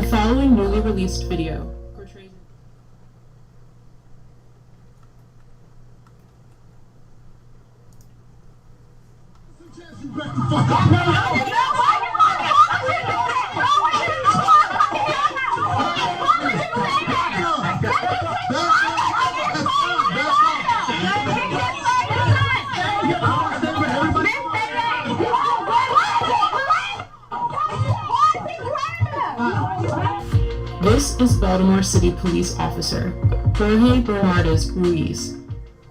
following newly released video portrays This is Baltimore City Police Officer Jorge Bernardes Ruiz.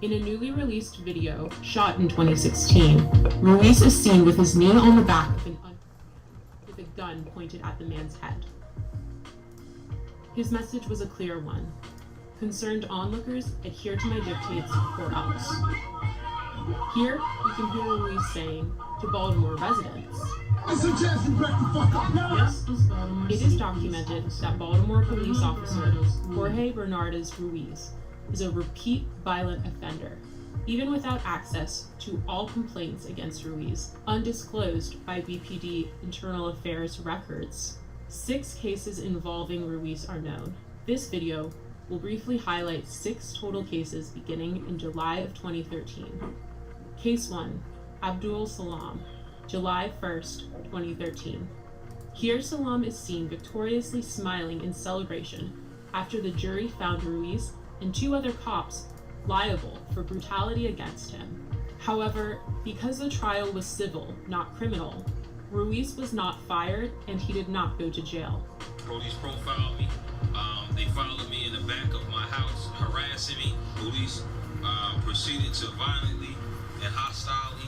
In a newly released video shot in 2016, Ruiz is seen with his knee on the back of with a gun pointed at the man's head. His message was a clear one. Concerned onlookers, adhere to my dictates or else. Here, you can hear Ruiz saying to Baltimore residents, it is documented that Baltimore police officer Jorge Bernardes Ruiz is a repeat violent offender, even without access to all complaints against Ruiz, undisclosed by BPD Internal Affairs records. 6 cases involving Ruiz are known. This video will briefly highlight 6 total cases beginning in July of 2013. Case 1, Abdul Salam, July 1st, 2013. Here Salam is seen victoriously smiling in celebration after the jury found Ruiz and 2 other cops liable for brutality against him. However, because the trial was civil, not criminal, Ruiz was not fired and he did not go to jail. Police profiled me. They followed me in the back of my house, harassing me. Police proceeded to violently and hostilely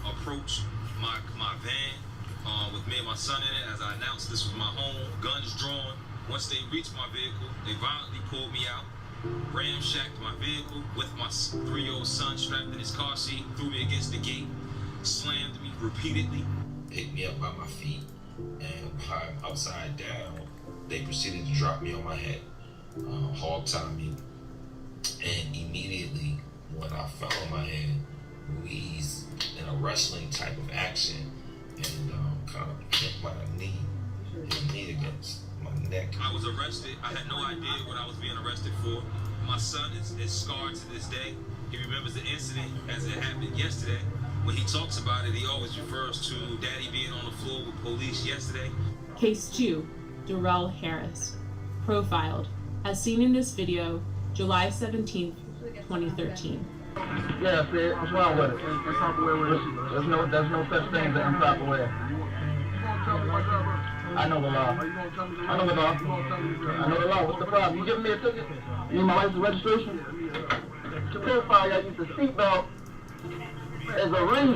approach my van with me and my son in it. As I announced this was my home, guns drawn. Once they reached my vehicle, they violently pulled me out, ramshacked my vehicle with my 3-year-old son strapped in his car seat, threw me against the gate, slammed me repeatedly. Picked me up by my feet, and while I'm upside down, they proceeded to drop me on my head, hog-tie me, and immediately when I fell on my head, Ruiz, in a wrestling type of action, and kind of hit my knee, his knee against my neck. I was arrested. I had no idea what I was being arrested for. My son is scarred to this day. He remembers the incident as it happened yesterday. When he talks about it, he always refers to Daddy being on the floor with police yesterday. Case 2, Darrell Harris, profiled, as seen in this video, July 17th, 2013. Yeah, see, what's wrong with it? There's no such thing as an improper way. I know the law. I know the law. I know the law. What's the problem? You giving me a ticket? You need my license registration? To profile, I use the seatbelt as a ring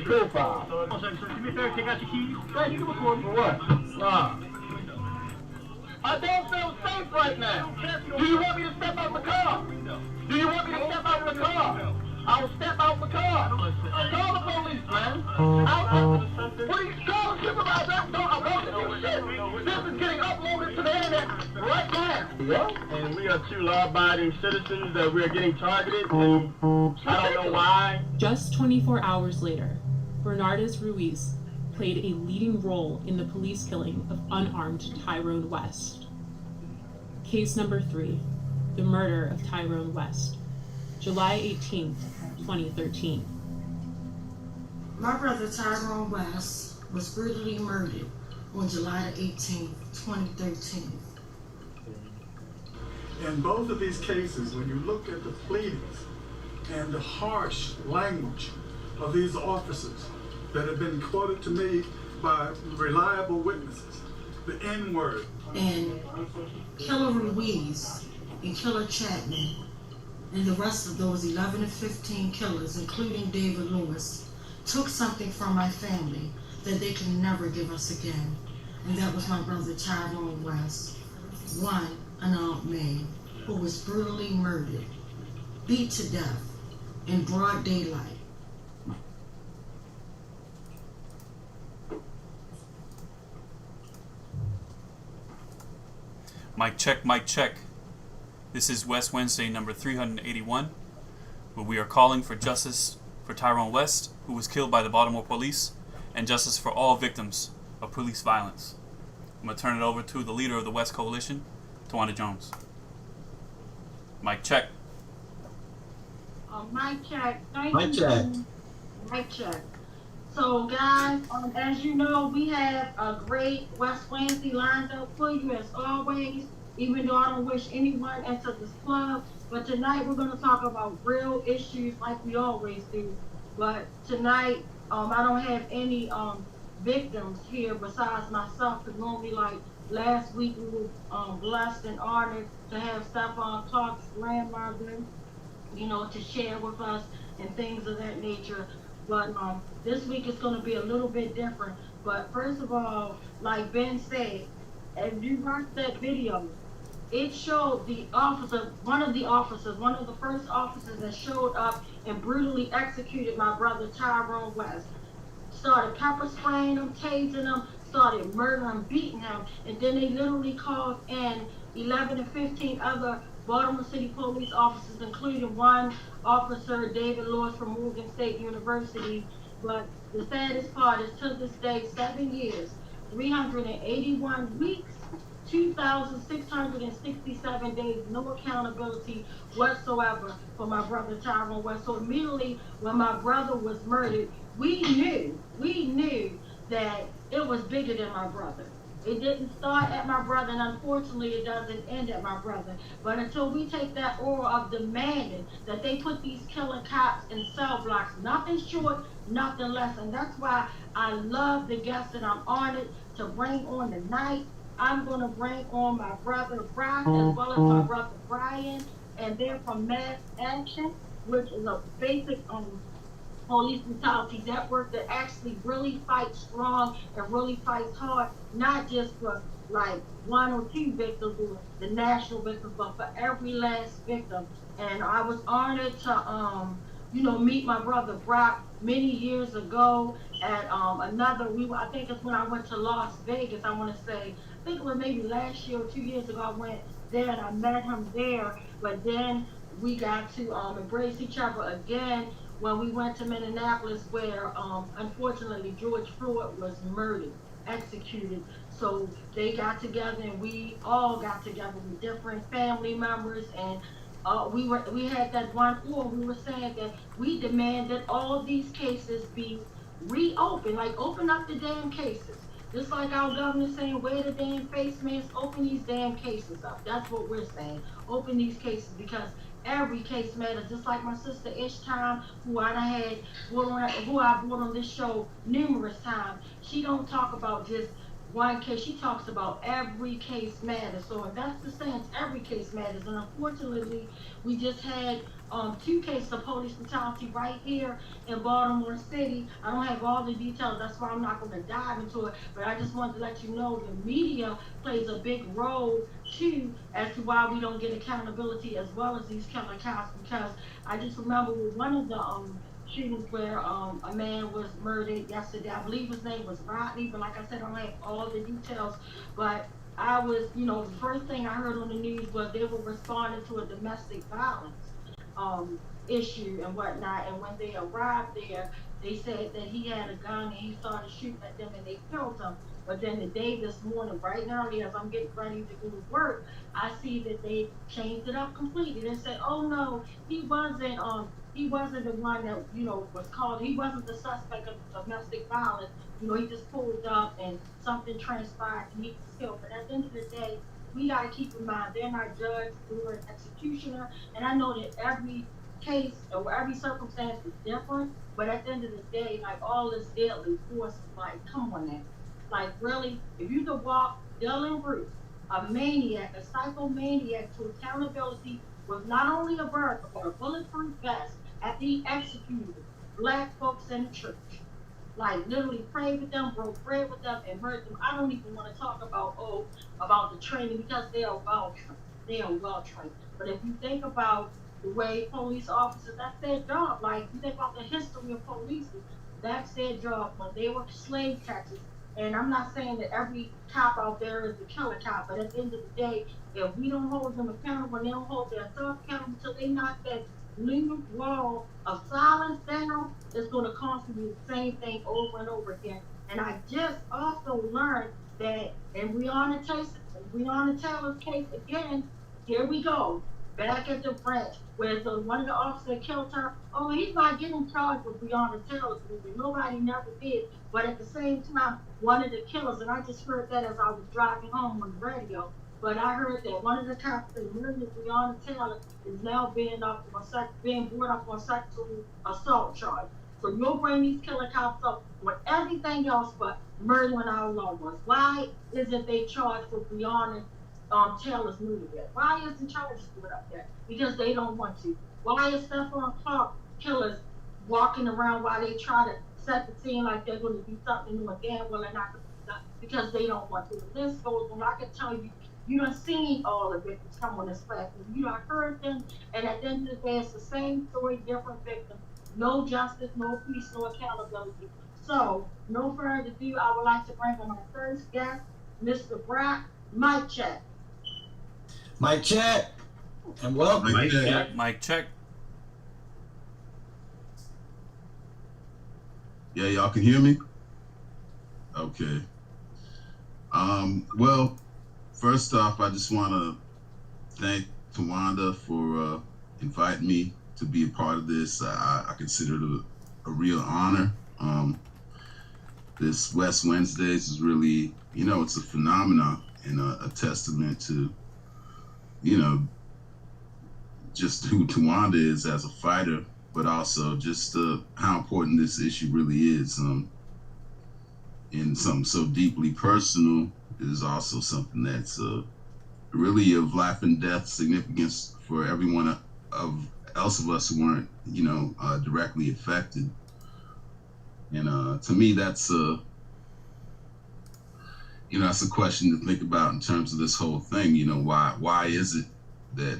profile. So do me a favor, take out your keys. Hey, you can record for what? Nah. I don't feel safe right now. Do you want me to step out the car? Do you want me to step out the car? I'll step out the car. Call the police, man. What are you calling, supervisor? I want to do shit. This is getting uploaded to the internet right now. Yeah? And we are 2 law-abiding citizens that we are getting targeted. I don't know why. Just 24 hours later, Bernardes Ruiz played a leading role in the police killing of unarmed Tyrone West. Case number 3, the murder of Tyrone West, July 18th, 2013. My brother Tyrone West was brutally murdered on July 18th, 2013. In both of these cases, when you look at the pleadings and the harsh language of these officers that have been quoted to me by reliable witnesses, the N-word. And Killer Ruiz and Killer Chapman and the rest of those 11 to 15 killers, including David Lewis, took something from my family that they can never give us again. And that was my brother Tyrone West, one unarmed man who was brutally murdered, beat to death in broad daylight. Mic check, mic check. This is West Wednesday number 381, where we are calling for justice for Tyrone West, who was killed by the Baltimore police, and justice for all victims of police violence. I'm gonna turn it over to the leader of the West Coalition, Tawana Jones. Mic check. Mic check. Thank Mic you. check. Mic check. So, guys, as you know, we have a great West Wednesday lined up for you as always, even though I don't wish anyone into this club. But tonight we're going to talk about real issues like we always do. But tonight, I don't have any victims here besides myself, because normally, like last week, we were blessed and honored to have Stephon Clark's grandmother, to share with us and things of that nature. But this week is going to be a little bit different. But first of all, like Ben said, if you watch that video, it showed the officer, one of the first officers that showed up and brutally executed my brother Tyrone West. Started pepper spraying him, tasing him, started murdering, beating him, and then they literally called in 11 to 15 other Baltimore City police officers, including one officer, David Lewis from Morgan State University. But the saddest part is, to this day, 7 years, 381 weeks, 2,667 days, no accountability whatsoever for my brother Tyrone West. So immediately when my brother was murdered, we knew that it was bigger than my brother. It didn't start at my brother, and unfortunately it doesn't end at my brother. But until we take that aura of demanding that they put these killer cops in cell blocks, nothing short, nothing less. And that's why I love the guests that I'm honored to bring on tonight. I'm going to bring on my brother Brock as well as my brother Brian, and they're from Mass Action, which is a basic police brutality network that actually really fights strong and really fights hard, not just for like one or two victims or the national victims, but for every last victim. And I was honored to meet my brother Brock many years ago at I think it's when I went to Las Vegas. I want to say, I think it was maybe last year or 2 years ago. I went there and I met him there. But then we got to embrace each other again when we went to Minneapolis, where unfortunately George Floyd was murdered, executed. So they got together, and we all got together with different family members, and we had that one floor. We were saying that we demand that all these cases be reopened, like open up the damn cases. Just like our governor saying, wear the damn face masks, open these damn cases up. That's what we're saying. Open these cases, because every case matters. Just like my sister Ish Time, who I brought on this show numerous times. She don't talk about just one case. She talks about every case matters. So if that's the sense, every case matters. And unfortunately, we just had 2 cases of police brutality right here in Baltimore City. I don't have all the details, that's why I'm not going to dive into it, but I just wanted to let you know the media plays a big role too as to why we don't get accountability as well as these killer cops. Because I just remember with one of the shootings where a man was murdered yesterday. I believe his name was Rodney, but like I said, I don't have all the details. But I was, the first thing I heard on the news was they were responding to a domestic violence issue and whatnot. And when they arrived there, they said that he had a gun and he started shooting at them and they killed him. But then the day this morning, bright and early, as I'm getting ready to go to work, I see that they changed it up completely. They said, "Oh no, he wasn't the one that was called. He wasn't the suspect of domestic violence. He just pulled up and something transpired and he was killed." But at the end of the day, we got to keep in mind they're not judge, they're an executioner. And I know that every case or every circumstance is different, but at the end of the day, like, all this deadly force, like, come on now. Like, really, if you could walk Dylan Bruce, a maniac, a psychomaniac, to accountability with not only a burqa but a bulletproof vest after he executed black folks in the church, like literally prayed with them, broke bread with them, and hurt them. I don't even want to talk about the training, because they are well trained. They are well trained. But if you think about the way police officers, that's their job. Like, you think about the history of police, that's their job. When they were slave catchers, and I'm not saying that every cop out there is the killer cop, but at the end of the day, if we don't hold them accountable, and they don't hold themselves accountable until they knock that legal wall of silence down, it's going to constantly be the same thing over and over again. And I just also learned that in Breonna Taylor's case again, here we go. Back at the branch where one of the officers killed her. Oh, he's not getting charged with Breonna Taylor's movie. Nobody never did. But at the same time, one of the killers, and I just heard that as I was driving home on the radio, but I heard that one of the cops that murdered Breonna Taylor is now being brought up on sexual assault charge. So you'll bring these killer cops up with everything else but murdering our loved ones. Why isn't they charged with Breonna Taylor's movie yet? Why isn't charges put up there? Because they don't want to. Why is Stephon Clark killers walking around while they try to set the scene like they're going to do something new and damn well they're not going to do that because they don't want to? The list goes on. I can tell you, you done seen all the victims come on this platform. You done heard them, and at the end of the day, it's the same story, different victims. No justice, no peace, no accountability. So, no further ado, I would like to bring on our first guest, Mr. Brock. Mic check. Mic check. And welcome. Mic check. Mic check. Yeah, y'all can hear me? Okay. Well, first off, I just want to thank Tawanda for inviting me to be a part of this. I consider it a real honor. This West Wednesdays is really, it's a phenomenon and a testament to, just who Tawanda is as a fighter, but also just how important this issue really is. And something so deeply personal is also something that's really of life and death significance for everyone else of us who weren't, directly affected. And to me, that's that's a question to think about in terms of this whole thing. Why is it that,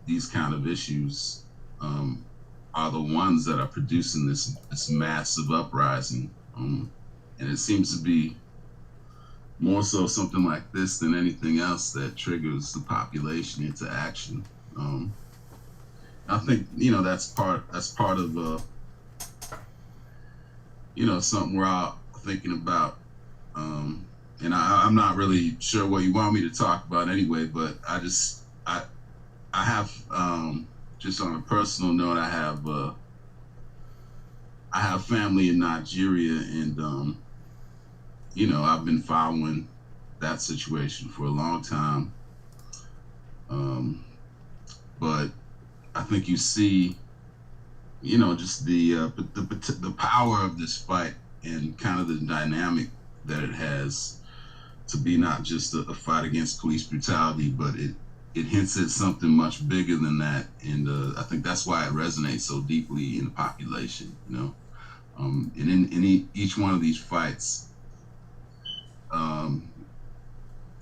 these kind of issues are the ones that are producing this massive uprising? And it seems to be more so something like this than anything else that triggers the population into action. I think, that's part of, something we're all thinking about. And I'm not really sure what you want me to talk about anyway, but I have, just on a personal note, I have family in Nigeria, and, I've been following that situation for a long time. But I think you see, just the power of this fight and kind of the dynamic that it has to be not just a fight against police brutality, but it hints at something much bigger than that. And I think that's why it resonates so deeply in the population, and in each one of these fights,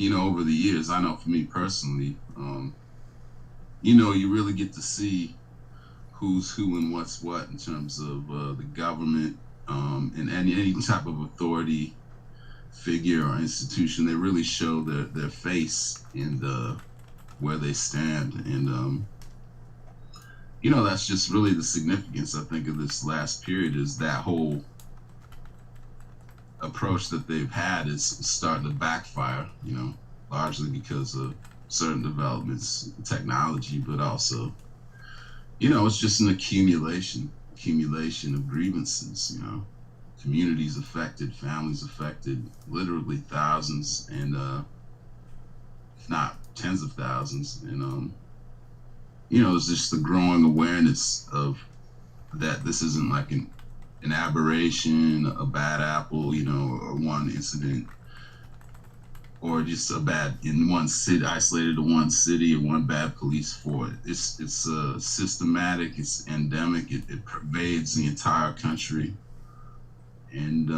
over the years, I know for me personally, you really get to see who's who and what's what in terms of the government, and any type of authority figure or institution. They really show their face and where they stand. And that's just really the significance, I think, of this last period, is that whole approach that they've had is starting to backfire, largely because of certain developments in technology, but also, it's just an accumulation of grievances, communities affected, families affected, literally thousands, and if not tens of thousands. And it's just the growing awareness of that this isn't like an aberration, a bad apple, or one incident, or just in one city, isolated to one city, or one bad police force. It's systematic, it's endemic, it pervades the entire country. And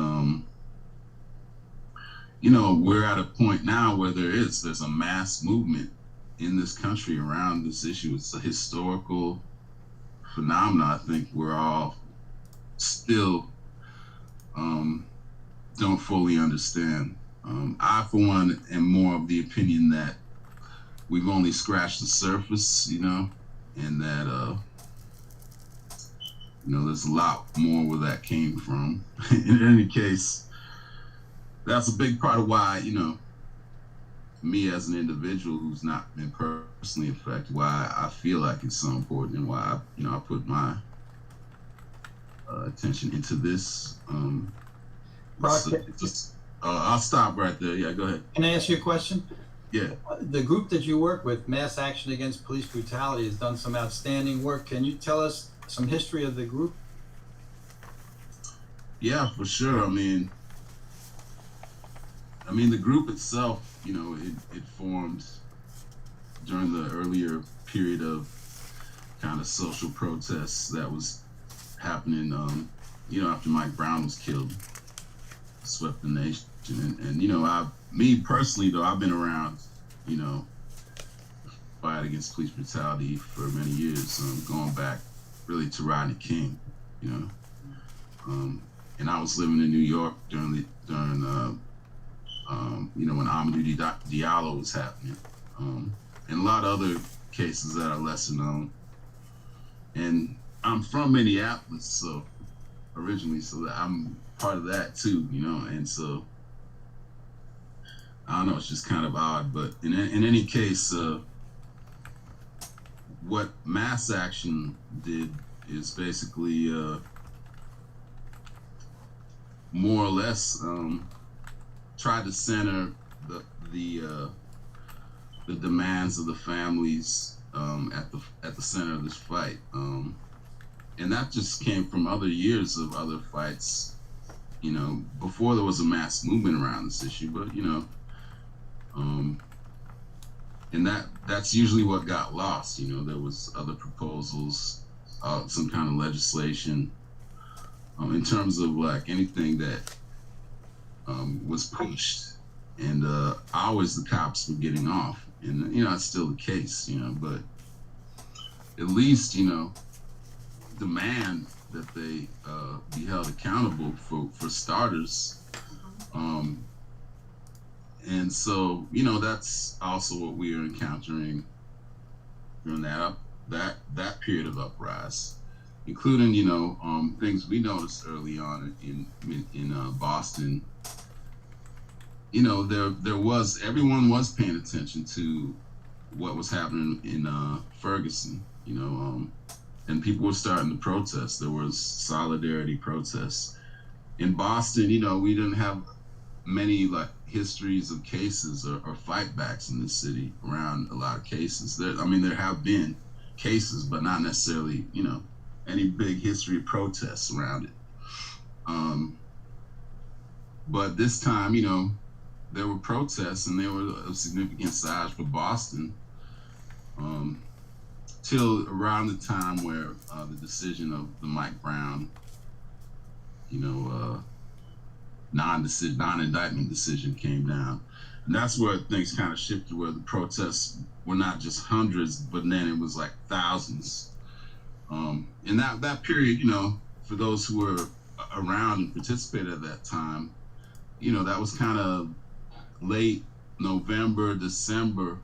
we're at a point now where there's a mass movement in this country around this issue. It's a historical phenomenon. I think we're all still don't fully understand. I, for one, am more of the opinion that we've only scratched the surface, and that there's a lot more where that came from. In any case, that's a big part of why, you know, me as an individual who's not been personally affected, why I feel like it's so important, and why I put my attention into this. Brock, I'll stop right there. Yeah, go ahead. can I ask you a question? Yeah. The group that you work with, Mass Action Against Police Brutality, has done some outstanding work. Can you tell us some history of the group? Yeah, for sure. I mean, the group itself, you know, it formed during the earlier period of kind of social protests that was happening, you know, after Mike Brown was killed, swept the nation. And you know, me personally, though, I've been around, you know, fight against police brutality for many years, going back really to Rodney King, you know. And I was living in New York during you know, when Amadou Diallo was happening, and a lot of other cases that are lesser known. And I'm from Minneapolis, so originally, so that I'm part of that too, you know. And so I don't know, it's just kind of odd, but in any case, what Mass Action did is basically more or less tried to center the demands of the families at the center of this fight, and that just came from other years of other fights, you know, before there was a mass movement around this issue. But you know, and that's usually what got lost. You know, there was other proposals, some kind of legislation, in terms of like anything that was pushed, and always the cops were getting off, and you know, it's still the case, you know, but at least, you know, demand that they be held accountable for starters. And so, you know, that's also what we are encountering during that period of uprise, including, you know, things we noticed early on in Boston. You know, everyone was paying attention to what was happening in Ferguson, you know, and people were starting to protest. There was solidarity protests. In Boston, you know, we didn't have many like histories of cases or fight backs in this city around a lot of cases. There have been cases, but not necessarily, you know, any big history of protests around it. But this time, you know, there were protests, and they were of significant size for Boston, till around the time where the decision of the Mike Brown, you know, non-indictment decision came down. And that's where things kind of shifted, where the protests were not just hundreds, but then it was like thousands. In that period, you know, for those who were around and participated at that time, you know, that was kind of late November, December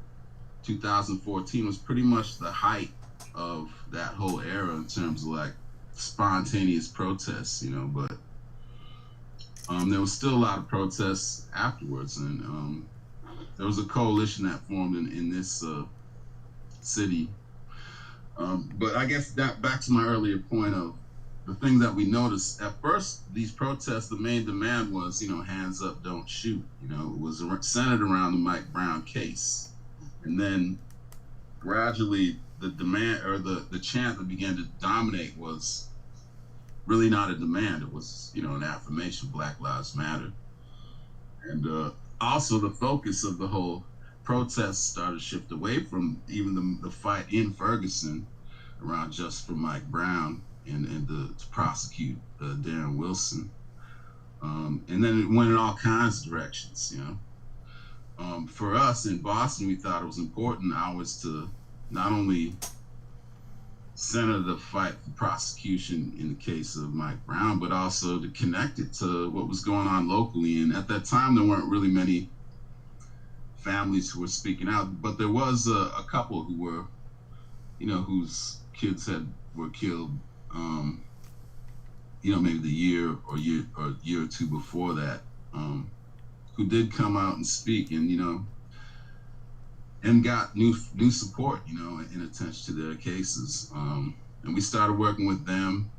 2014 was pretty much the height of that whole era in terms of like spontaneous protests, you know, but there was still a lot of protests afterwards, and there was a coalition that formed in this city. But I guess that back to my earlier point of the thing that we noticed at first, these protests, the main demand was, you know, hands up, don't shoot. You know, it was centered around the Mike Brown case, and then gradually the demand or the chant that began to dominate was really not a demand. It was, you know, an affirmation, Black Lives Matter. And also the focus of the whole protest started to shift away from even the fight in Ferguson around Justice for Mike Brown and to prosecute Darren Wilson. And then it went in all kinds of directions, you know. For us in Boston, we thought it was important always to not only center the fight for prosecution in the case of Mike Brown, but also to connect it to what was going on locally. And at that time, there weren't really many families who were speaking out, but there was a couple who were, you know, whose kids were killed, you know, maybe the year or two before that. who did come out and speak, and and got new support, in attention to their cases. And we started working with them,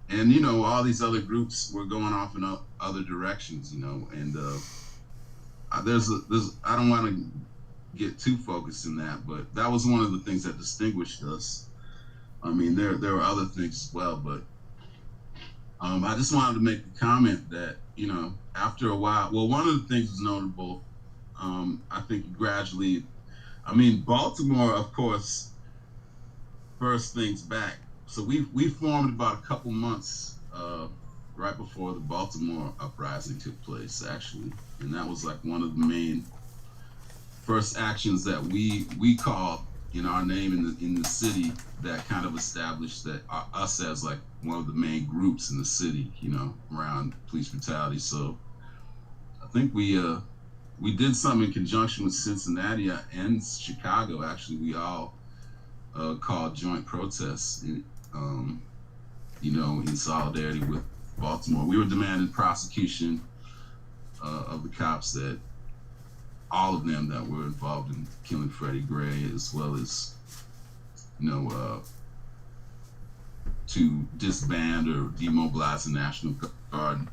and all these other groups were going off in other directions, and there's I don't want to get too focused in that, but that was one of the things that distinguished us. I mean, there were other things as well, but I just wanted to make the comment that after a while, well, one of the things was notable. I think gradually, Baltimore, of course, first things back. So we formed about a couple months right before the Baltimore uprising took place, actually, and that was like one of the main first actions that we called in our name in the city that kind of established that us as like one of the main groups in the city, around police brutality. So I think we did something in conjunction with Cincinnati and Chicago. Actually, we all called joint protests, in solidarity with Baltimore. We were demanding prosecution of the cops, that all of them that were involved in killing Freddie Gray, as well as, to disband or demobilize the National Guard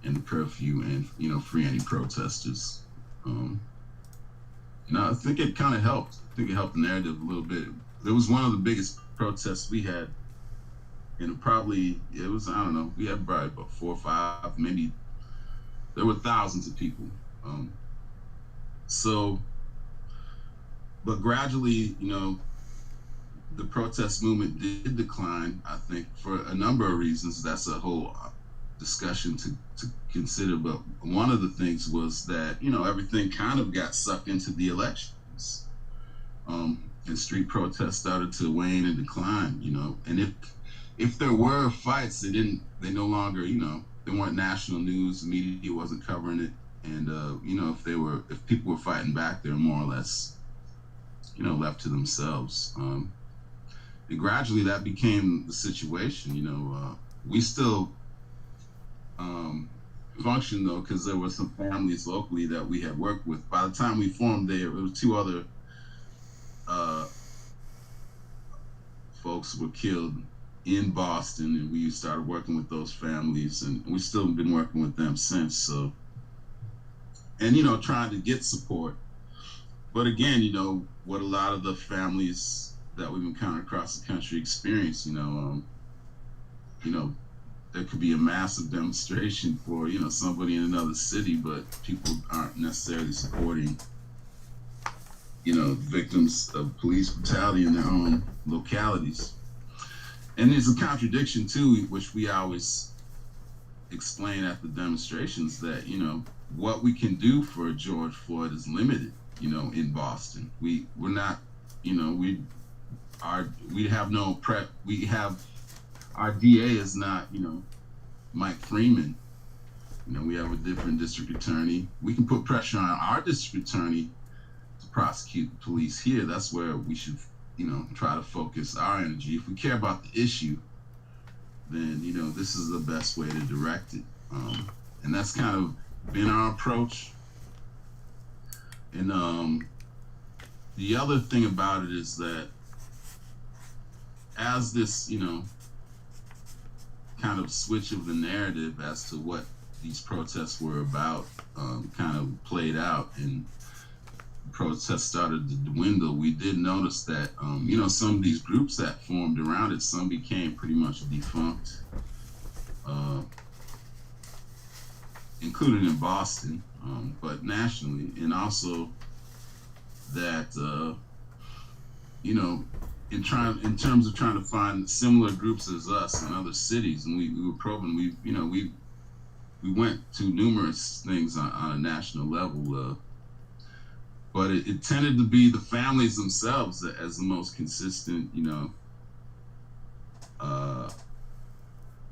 and the curfew, and free any protesters. I think it kind of helped. I think it helped the narrative a little bit. It was one of the biggest protests we had, and it was, I don't know, we had probably about 4 or 5, maybe. There were thousands of people. But gradually, the protest movement did decline, I think, for a number of reasons. That's a whole discussion to consider. But one of the things was that, everything kind of got sucked into the elections. And street protests started to wane and decline, and if there were fights, they no longer, they weren't national news, the media wasn't covering it. And, if people were fighting back, they were more or less, left to themselves. And gradually that became the situation. We still functioned, though, because there were some families locally that we had worked with. By the time we formed there were 2 other folks were killed in Boston, and we started working with those families, and we've still been working with them since. So, and trying to get support. But again, what a lot of the families that we've encountered across the country experience, there could be a massive demonstration for, somebody in another city, but people aren't necessarily supporting, victims of police brutality in their own localities. And there's a contradiction too, which we always explain at the demostrations, that, what we can do for George Floyd is limited, in Boston. We're not, we have no prep. Our DA is not, Mike Freeman. We have a different district attorney. We can put pressure on our district attorney to prosecute the police here. That's where we should, try to focus our energy. If we care about the issue, then, this is the best way to direct it. And that's kind of been our approach. And the other thing about it is that as this, kind of switch of the narrative as to what these protests were about kind of played out, and protests started to dwindle, we did notice that, some of these groups that formed around it, some became pretty much defunct, including in Boston, but nationally. And also that, in terms of trying to find similar groups as us in other cities, and we were probing, we went to numerous things on a national level, but it tended to be the families themselves as the most consistent,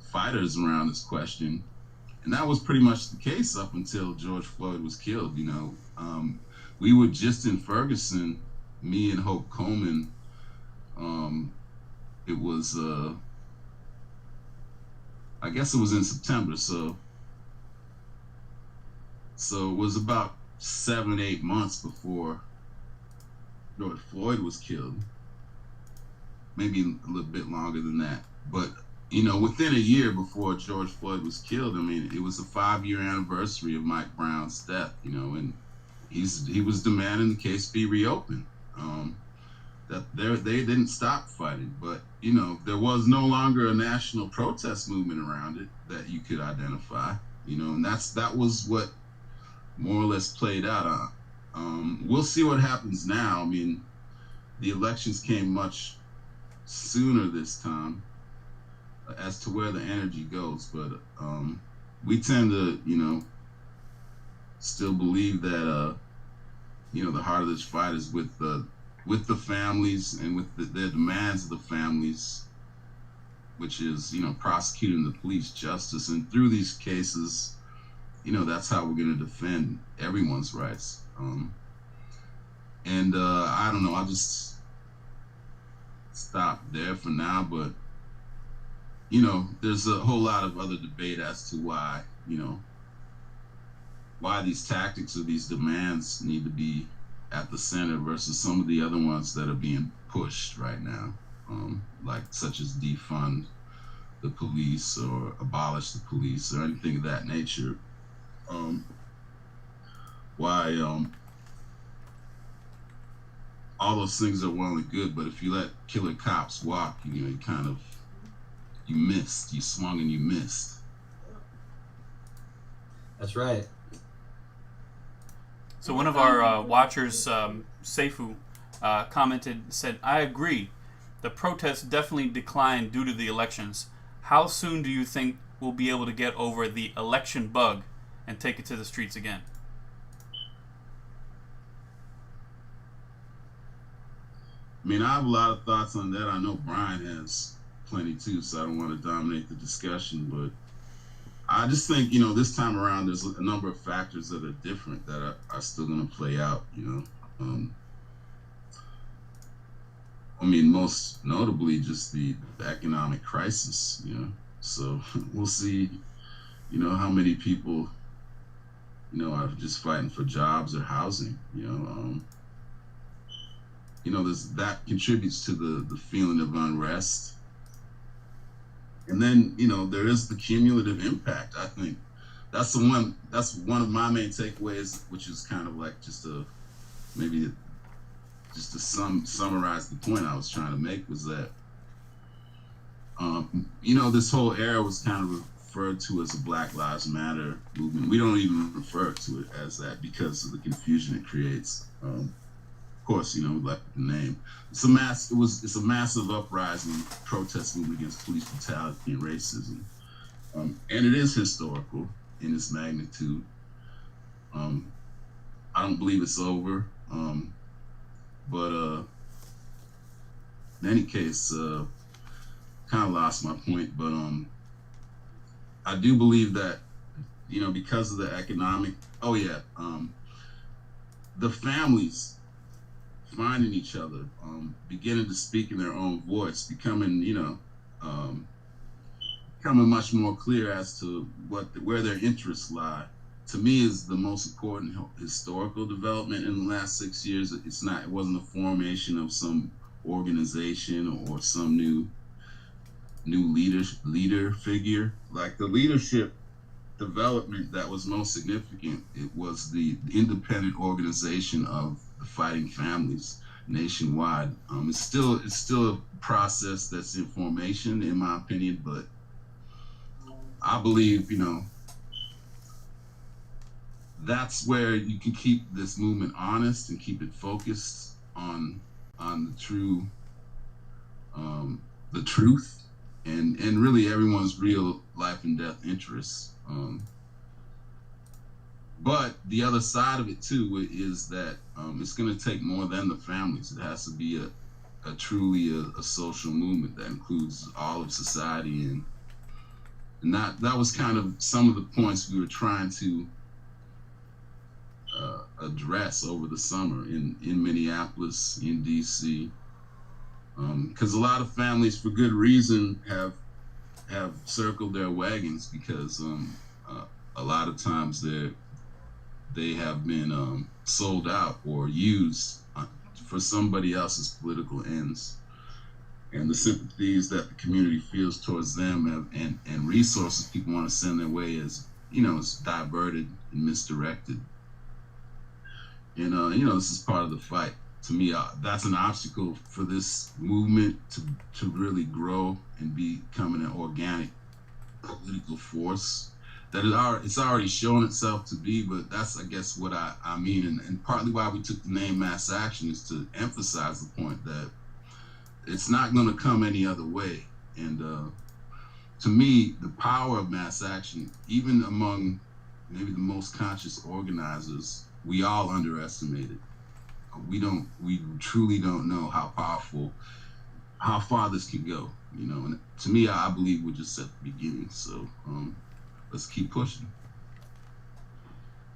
fighters around this question. And that was pretty much the case up until George Floyd was killed. We were just in Ferguson, me and Hope Coleman. It was, I guess it was in September. So So it was about 7-8 months before George Floyd was killed. Maybe a little bit longer than that. But, you know, within a year before George Floyd was killed, I mean, it was a 5-year anniversary of Mike Brown's death, you know, and he was demanding the case be reopened. That they didn't stop fighting, but, you know, there was no longer a national protest movement around it that you could identify, you know, and that was what more or less played out. We'll see what happens now. I mean, the elections came much sooner this time as to where the energy goes, but we tend to, you know, still believe that, you know, the heart of this fight is with the families and with the demands of the families, which is, you know, prosecuting the police justice. And through these cases, you know, that's how we're going to defend everyone's rights. I don't know, I'll just stop there for now, but, you know, there's a whole lot of other debate as to why, you know, why these tactics or these demands need to be at the center versus some of the other ones that are being pushed right now, like such as defund the police or abolish the police or anything of that nature. All those things are well and good, but if you let killer cops walk, you know, you swung and you missed. That's right. So one of our watchers, Seifu, said, "I agree. The protests definitely declined due to the elections. How soon do you think we'll be able to get over the election bug and take it to the streets again?" I mean, I have a lot of thoughts on that. I know Brian has plenty too, so I don't want to dominate the discussion, but I just think, you know, this time around, there's a number of factors that are different that are still going to play out, you know. I mean, most notably just the economic crisis, you know. So we'll see, you know, how many people, you know, are just fighting for jobs or housing, you know. That contributes to the feeling of unrest. And then, you know, there is the cumulative impact. I think that's one of my main takeaways, which is kind of like summarize the point I was trying to make, was that, you know, this whole era was kind of referred to as a Black Lives Matter movement. We don't even refer to it as that because of the confusion it creates. Of course, you know, like the name. It's a massive uprising protest movement against police brutality and racism. And it is historical in its magnitude. I don't believe it's over. But in any case, kind of lost my point, but I do believe that, you know, because of the economic, the families finding each other, beginning to speak in their own voice, becoming much more clear as to where their interests lie, to me is the most important historical development in the last 6 years. It wasn't a formation of some organization or some new leader figure. Like the leadership development that was most significant, it was the independent organization of the fighting families nationwide. It's still a process that's in formation, in my opinion, but I believe, you know, that's where you can keep this movement honest and keep it focused on the truth and really everyone's real life and death interests. But the other side of it too is that it's going to take more than the families. It has to be a truly a social movement that includes all of society, and that was kind of some of the points we were trying to address over the summer in Minneapolis, in DC, because a lot of families, for good reason, have circled their wagons because a lot of times they have been sold out or used for somebody else's political ends. And the sympathies that the community feels towards them and resources people want to send their way is, it's diverted and misdirected. And, this is part of the fight. To me, that's an obstacle for this movement to really grow and becoming an organic political force that it's already shown itself to be, but that's, I guess, what I mean. And partly why we took the name Mass Action is to emphasize the point that it's not going to come any other way. And to me, the power of mass action, even among maybe the most conscious organizers, we all underestimate it. We truly don't know how powerful, how far this can go, and to me, I believe we're just at the beginning. So let's keep pushing.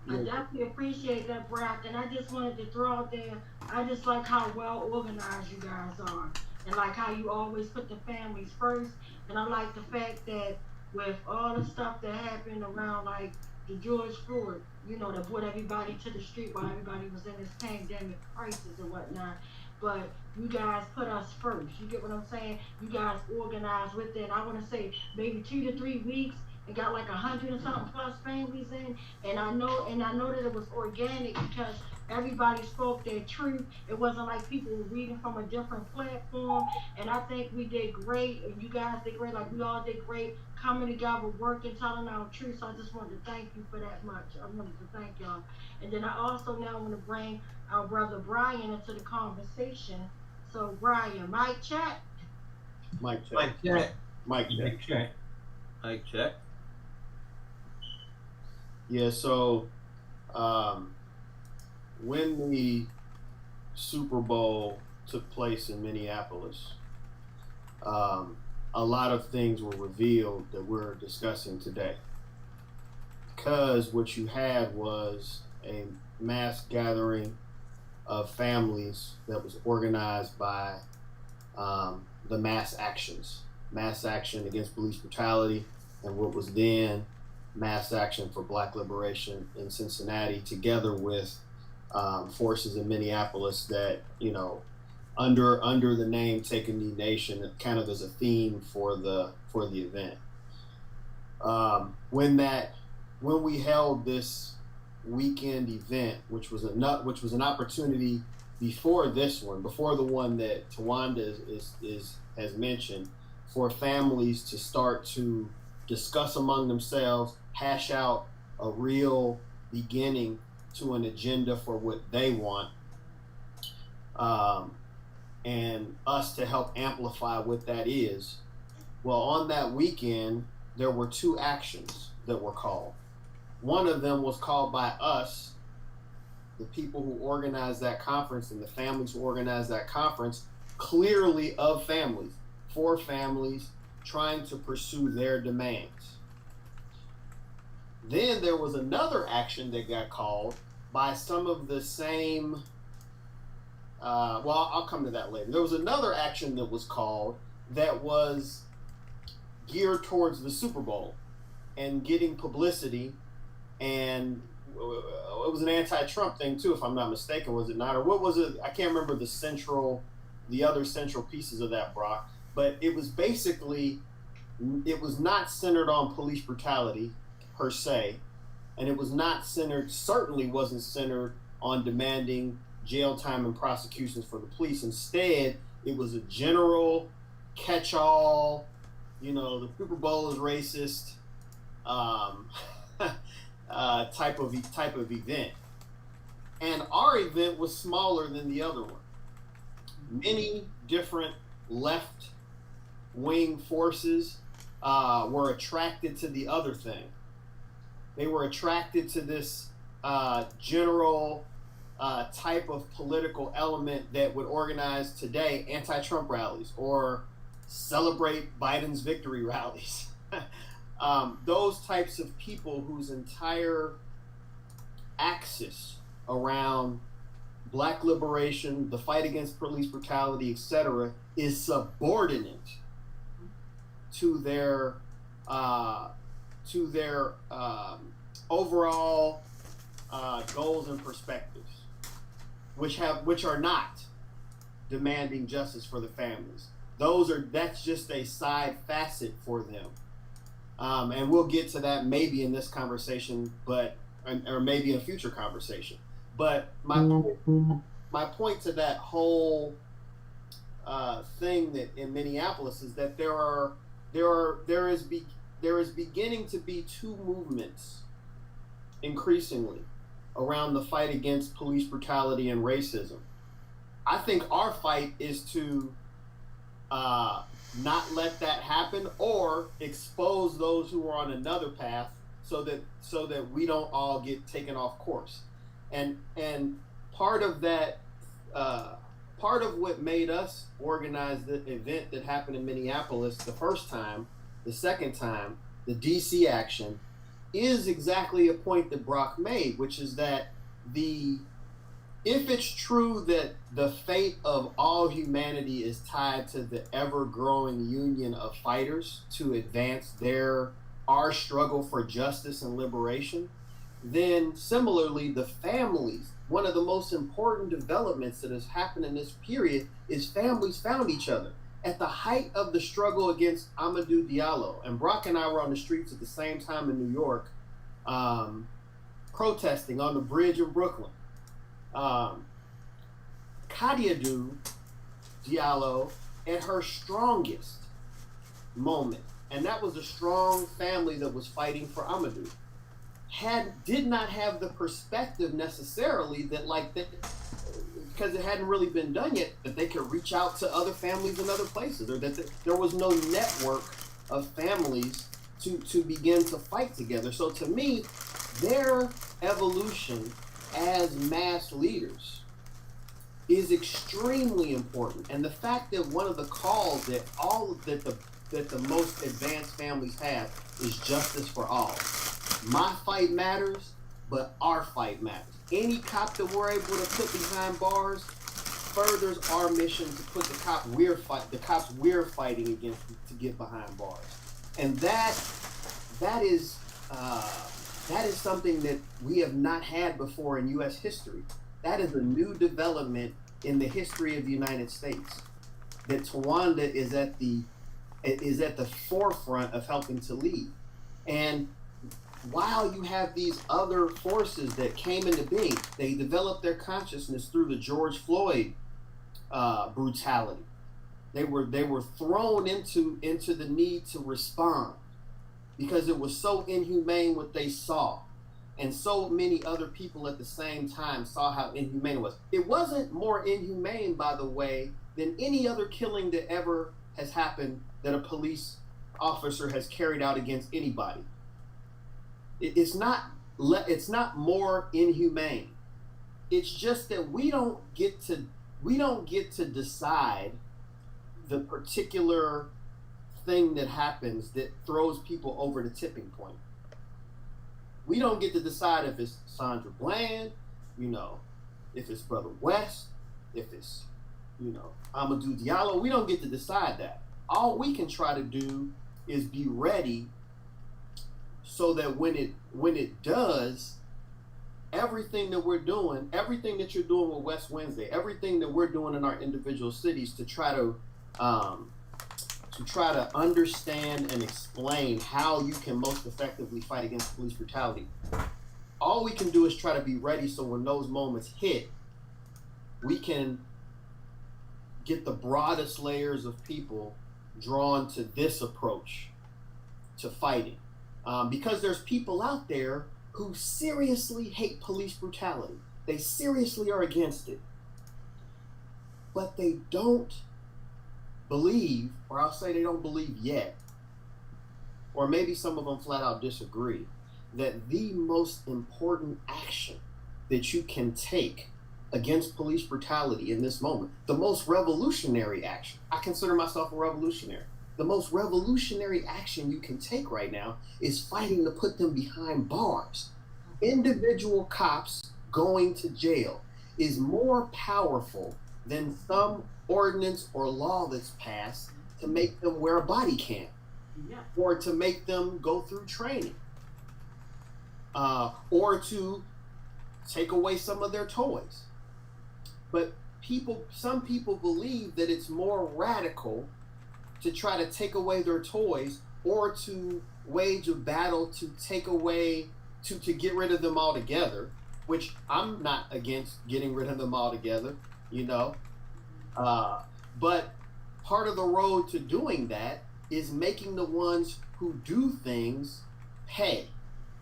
I definitely appreciate that, Brock, and I just wanted to throw out there, I just like how well organized you guys are, and like how you always put the families first, and I like the fact that with all the stuff that happened around, like the George Floyd, that brought everybody to the street while everybody was in this pandemic crisis and whatnot, but you guys put us first. You get what I'm saying? You guys organized within, I want to say, maybe 2 to 3 weeks, and got like 100 and something plus families in, and I know that it was organic because everybody spoke their truth. It wasn't like people were reading from a different platform, and I think we did great, and you guys did great, like we all did great, coming together, working, telling our truth. So I just wanted to thank you for that much. I wanted to thank y'all. And then I also now want to bring our brother Brian into the conversation. So Brian, mic check. Mic check. Mic check. Mic check. Mic check. Mic check. Yeah, so when the Super Bowl took place in Minneapolis, a lot of things were revealed that we're discussing today. Because what you had was a mass gathering of families that was organized by the mass action against police brutality, and what was then mass action for Black liberation in Cincinnati, together with forces in Minneapolis that, under the name Take a Knee Nation, kind of as a theme for the event. When we held this weekend event, which was an opportunity before this one, before the one that Tawanda has mentioned, for families to start to discuss among themselves, hash out a real beginning to an agenda for what they want, and us to help amplify what that is. Well, on that weekend, there were 2 actions that were called. One of them was called by us, the people who organized that conference and the families who organized that conference, clearly of families, for families trying to pursue their demands. Then there was another action that got called by some of the same, I'll come to that later. There was another action that was called that was geared towards the Super Bowl and getting publicity, and it was an anti-Trump thing too, if I'm not mistaken, was it not? Or what was it? I can't remember the other central pieces of that, Brock, but it was basically, it was not centered on police brutality per se, and it was not certainly wasn't centered on demanding jail time and prosecutions for the police. Instead, it was a general catch-all, the Super Bowl is racist, type of event. And our event was smaller than the other one. Many different left-wing forces were attracted to the other thing. They were attracted to this general type of political element that would organize today anti-Trump rallies or celebrate Biden's victory rallies. Those types of people whose entire axis around Black liberation, the fight against police brutality, etc., is subordinate to their overall goals and perspectives, which are not demanding justice for the families. That's just a side facet for them. And we'll get to that maybe in this conversation, or maybe in a future conversation. But my point to that whole thing that in Minneapolis is that there is beginning to be two movements increasingly around the fight against police brutality and racism. I think our fight is to not let that happen, or expose those who are on another path so that we don't all get taken off course. And part of that, part of what made us organize the event that happened in Minneapolis the first time, the second time, the DC action, is exactly a point that Brock made, which is that if it's true that the fate of all humanity is tied to the ever-growing union of fighters to advance our struggle for justice and liberation, then similarly the families, one of the most important developments that has happened in this period is families found each other. At the height of the struggle against Amadou Diallo, and Brock and I were on the streets at the same time in New York, protesting on the bridge in Brooklyn. Kadiadou Diallo at her strongest moment, and that was a strong family that was fighting for Amadou, did not have the perspective necessarily that because it hadn't really been done yet, that they could reach out to other families in other places, or that there was no network of families to begin to fight together. So to me, their evolution as mass leaders is extremely important. And the fact that one of the calls that the most advanced families have is justice for all. My fight matters, but our fight matters. Any cop that we're able to put behind bars furthers our mission to put the cops we're fighting against to get behind bars. And that is something that we have not had before in U.S. history. That is a new development in the history of the United States. That Tawanda is at the forefront of helping to lead. And while you have these other forces that came into being, they developed their consciousness through the George Floyd brutality. They were thrown into the need to respond because it was so inhumane what they saw, and so many other people at the same time saw how inhumane it was. It wasn't more inhumane, by the way, than any other killing that ever has happened that a police officer has carried out against anybody. It's not more inhumane. It's just that we don't get to decide the particular thing that happens that throws people over the tipping point. We don't get to decide if it's Sandra Bland, if it's Brother West, if it's, Amadou Diallo. We don't get to decide that. All we can try to do is be ready so that when it does, everything that we're doing, everything that you're doing with West Wednesday, everything that we're doing in our individual cities to try to understand and explain how you can most effectively fight against police brutality. All we can do is try to be ready so when those moments hit, we can get the broadest layers of people drawn to this approach to fighting. Because there's people out there who seriously hate police brutality. They seriously are against it. But they don't believe, or I'll say they don't believe yet, or maybe some of them flat out disagree, that the most important action that you can take against police brutality in this moment, the most revolutionary action, I consider myself a revolutionary. The most revolutionary action you can take right now is fighting to put them behind bars. Individual cops going to jail is more powerful than some ordinance or law that's passed to make them wear a body cam, or to make them go through training, or to take away some of their toys. But some people believe that it's more radical to try to take away their toys or to wage a battle to take away, to get rid of them altogether, which I'm not against getting rid of them altogether, you know. But part of the road to doing that is making the ones who do things pay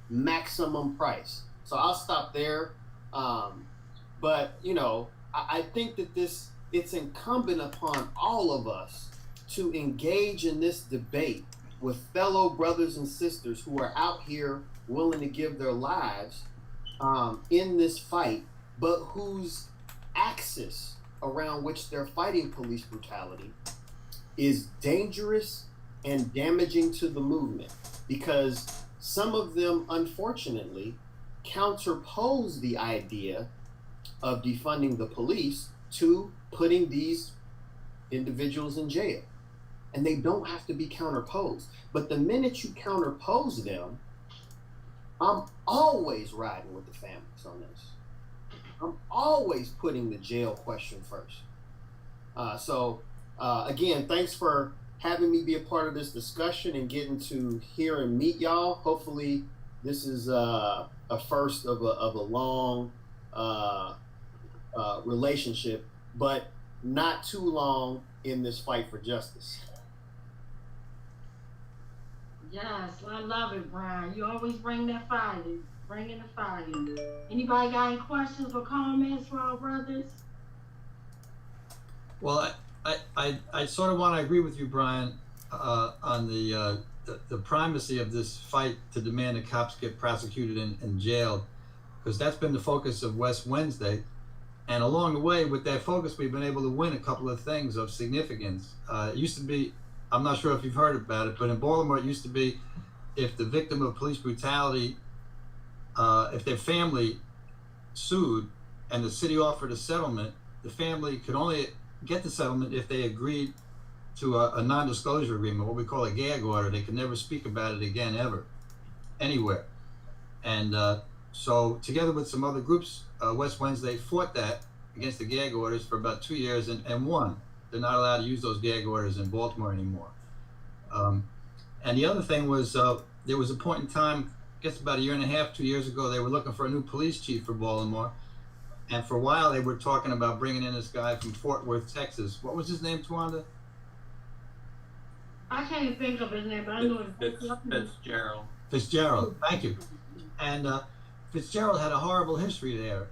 maximum price. So I'll stop there. But, you know, I think that it's incumbent upon all of us to engage in this debate with fellow brothers and sisters who are out here willing to give their lives in this fight, but whose axis around which they're fighting police brutality is dangerous and damaging to the movement, because some of them, unfortunately, counterpose the idea of defunding the police to putting these individuals in jail. And they don't have to be counterposed. But the minute you counterpose them, I'm always riding with the families on this. I'm always putting the jail question first. Again, thanks for having me be a part of this discussion and getting to hear and meet y'all. Hopefully this is a first of a long relationship, but not too long in this fight for justice. Yes, I love it, Brian. You always bring that fire. Bring in the fire. Anybody got any questions or comments for our brothers? Well, I sort of want to agree with you, Brian, on the primacy of this fight to demand that cops get prosecuted and jailed, because that's been the focus of West Wednesday. And along the way, with that focus, we've been able to win a couple of things of significance. It used to be, I'm not sure if you've heard about it, but in Baltimore, it used to be if the victim of police brutality, if their family sued and the city offered a settlement, the family could only get the settlement if they agreed to a non-disclosure agreement, what we call a gag order. They could never speak about it again, ever, anywhere. And so together with some other groups, West Wednesday fought that against the gag orders for about 2 years and won. They're not allowed to use those gag orders in Baltimore anymore. And the other thing was there was a point in time, I guess about 1.5 years, 2 years ago, they were looking for a new police chief for Baltimore. And for a while, they were talking about bringing in this guy from Fort Worth, Texas. What was his name, Tawanda? I can't think of his name, but I know Fitzgerald. Fitzgerald, thank you. And Fitzgerald had a horrible history there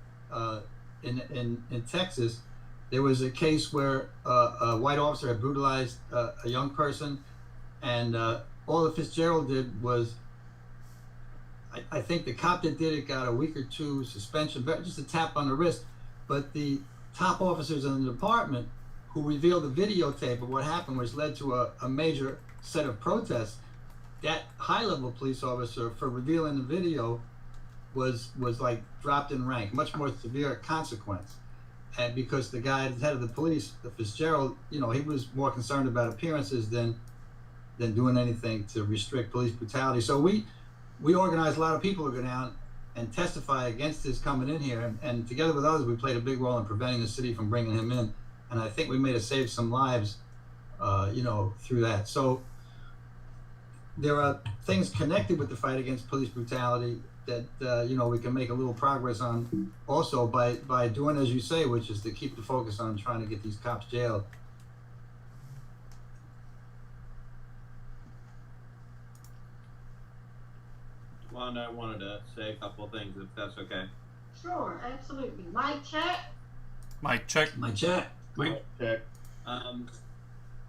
in Texas. There was a case where a white officer had brutalized a young person, and all that Fitzgerald did was, I think the cop that did it got a week or two suspension, just a tap on the wrist. But the top officers in the department who revealed the videotape of what happened, which led to a major set of protests, that high-level police officer, for revealing the video, was like dropped in rank, much more severe consequence. And because the guy, the head of the police, the Fitzgerald, you know, he was more concerned about appearances than doing anything to restrict police brutality. So we organized a lot of people to go down and testify against his coming in here, and together with others, we played a big role in preventing the city from bringing him in. And I think we may have saved some lives, you know, through that. So there are things connected with the fight against police brutality that you know, we can make a little progress on also by doing as you say, which is to keep the focus on trying to get these cops jailed. Wanda, I wanted to say a couple of things, if that's okay. Sure, absolutely. Mic check. Mic check. Mic check. Mic check.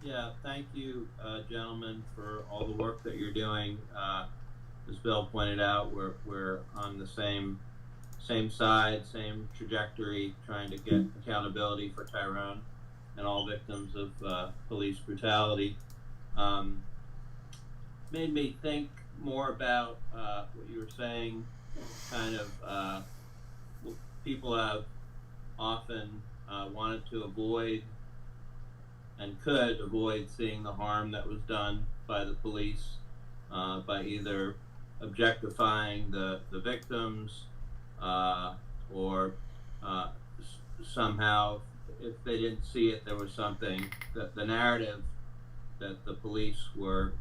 Yeah, thank you, gentlemen, for all the work that you're doing. As Bill pointed out, we're on the same side, same trajectory, trying to get accountability for Tyrone and all victims of police brutality. Made me think more about what you were saying. Kind of people have often wanted to avoid and could avoid seeing the harm that was done by the police by either objectifying the victims or somehow, if they didn't see it, there was something that the narrative that the police were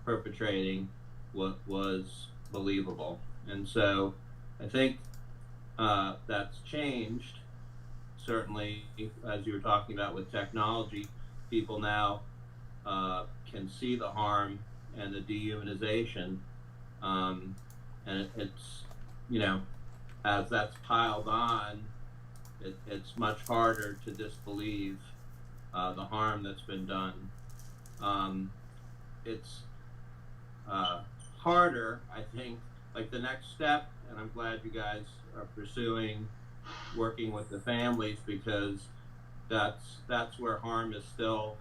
perpetrating was believable. And so I think that's changed. Certainly, as you were talking about with technology, people now can see the harm and the dehumanization, and it's, you know, as that's piled on, it's much harder to disbelieve the harm that's been done. It's harder, I think, like the next step, and I'm glad you guys are pursuing working with the families, because that's where harm is still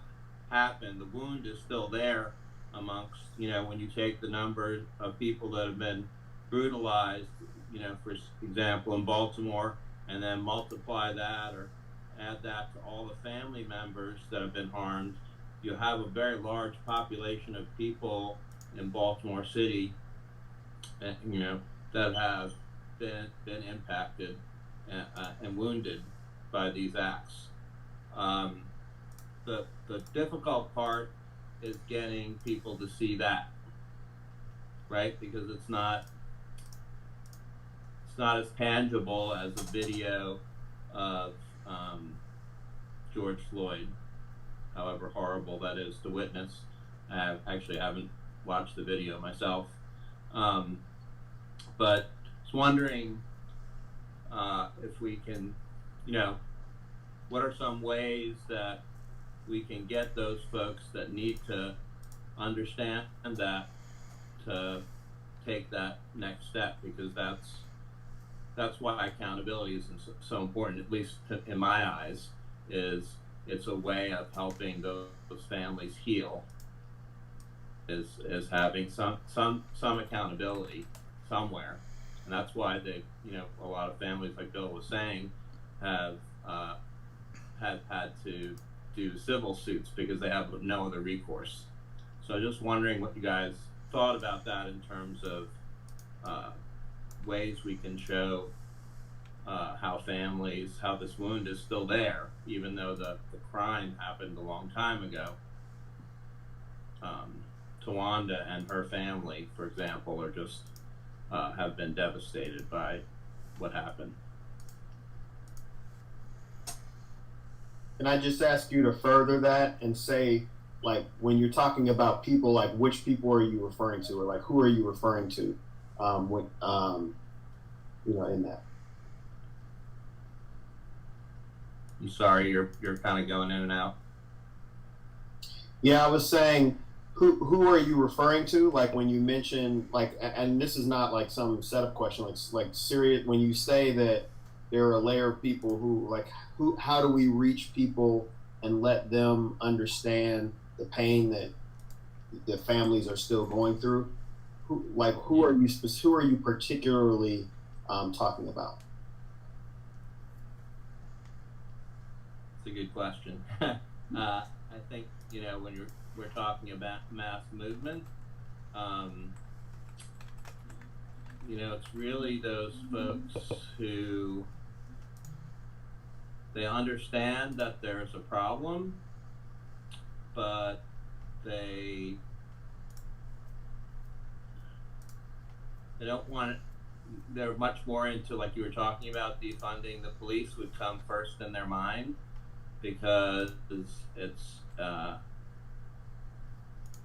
happened. The wound is still there amongst, you know, when you take the number of people that have been brutalized, you know, for example, in Baltimore, and then multiply that or add that to all the family members that have been harmed, you have a very large population of people in Baltimore City, you know, that have been impacted and wounded by these acts. The difficult part is getting people to see that, right? Because it's not as tangible as a video of George Floyd, however horrible that is to witness. I actually haven't watched the video myself, but I was wondering if we can, you know, what are some ways that we can get those folks that need to understand that to take that next step, because that's why accountability is so important, at least in my eyes, is it's a way of helping those families heal, is having some accountability somewhere. And that's why they, you know, a lot of families, like Bill was saying, have had to do civil suits because they have no other recourse. So just wondering what you guys thought about that in terms of ways we can show how this wound is still there, even though the crime happened a long time ago. Tawanda and her family, for example, are just have been devastated by what happened. Can I just ask you to further that and say, like, when you're talking about people, like, which people are you referring to, or like, who are you referring to, when, you know, in that? I'm sorry, you're kind of going in and out. Yeah, I was saying, who are you referring to? Like, when you mention, like, and this is not like some setup question, like serious, when you say that there are a layer of people who, like, how do we reach people and let them understand the pain that the families are still going through? Who are you particularly talking about? It's a good question. I think, you know, when we're talking about mass movement, you know, it's really those folks who they understand that there's a problem, but they don't want it. They're much more into, like you were talking about, defunding the police would come first in their mind, because it's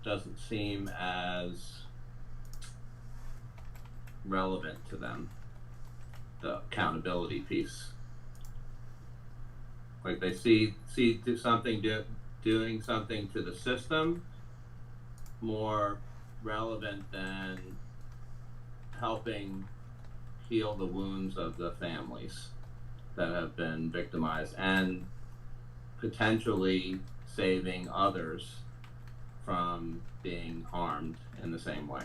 doesn't seem as relevant to them, the accountability piece. Like they see doing something to the system more relevant than helping heal the wounds of the families that have been victimized and potentially saving others from being harmed in the same way.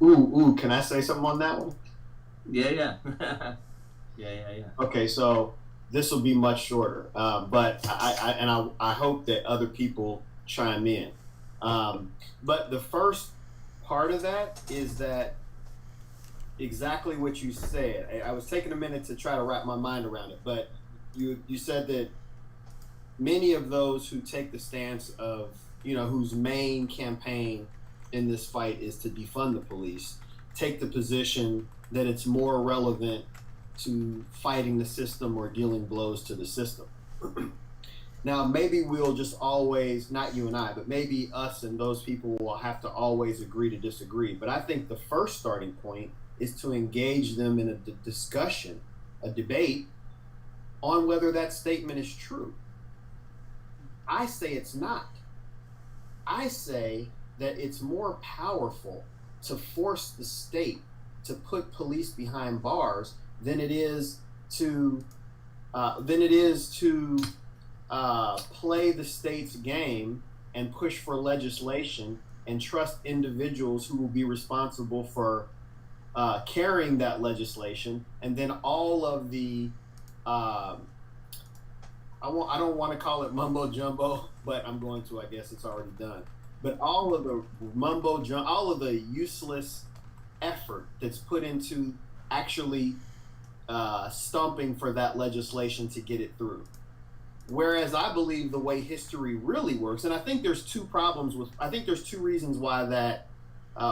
Ooh, can I say something on that one? Yeah. Okay, so this will be much shorter, but I hope that other people chime in. But the first part of that is that exactly what you said. I was taking a minute to try to wrap my mind around it, but you said that many of those who take the stance of, whose main campaign in this fight is to defund the police, take the position that it's more relevant to fighting the system or dealing blows to the system. Now, maybe we'll just always, not you and I, but maybe us and those people will have to always agree to disagree. But I think the first starting point is to engage them in a discussion, a debate on whether that statement is true. I say it's not. I say that it's more powerful to force the state to put police behind bars than it is to play the state's game and push for legislation and trust individuals who will be responsible for carrying that legislation, and then all of the I don't want to call it mumbo jumbo, but I'm going to. I guess it's already done. But all of the all of the useless effort that's put into actually stumping for that legislation to get it through. Whereas I believe the way history really works, and I think there's two reasons why that,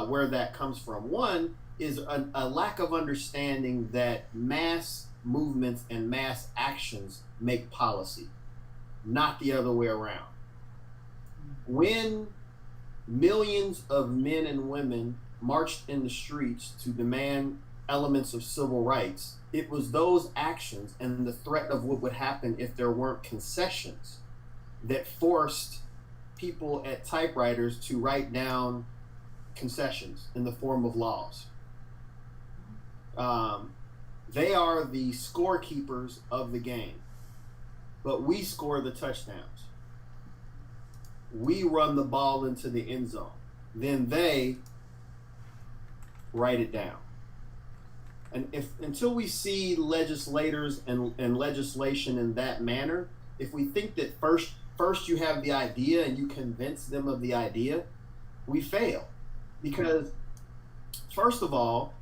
where that comes from. One is a lack of understanding that mass movements and mass actions make policy, not the other way around. When millions of men and women marched in the streets to demand elements of civil rights, it was those actions and the threat of what would happen if there weren't concessions that forced people at typewriters to write down concessions in the form of laws. They are the scorekeepers of the game, but we score the touchdowns. We run the ball into the end zone. Then they write it down. And until we see legislators and legislation in that manner, if we think that first you have the idea and you convince them of the idea, we fail. Because first of all,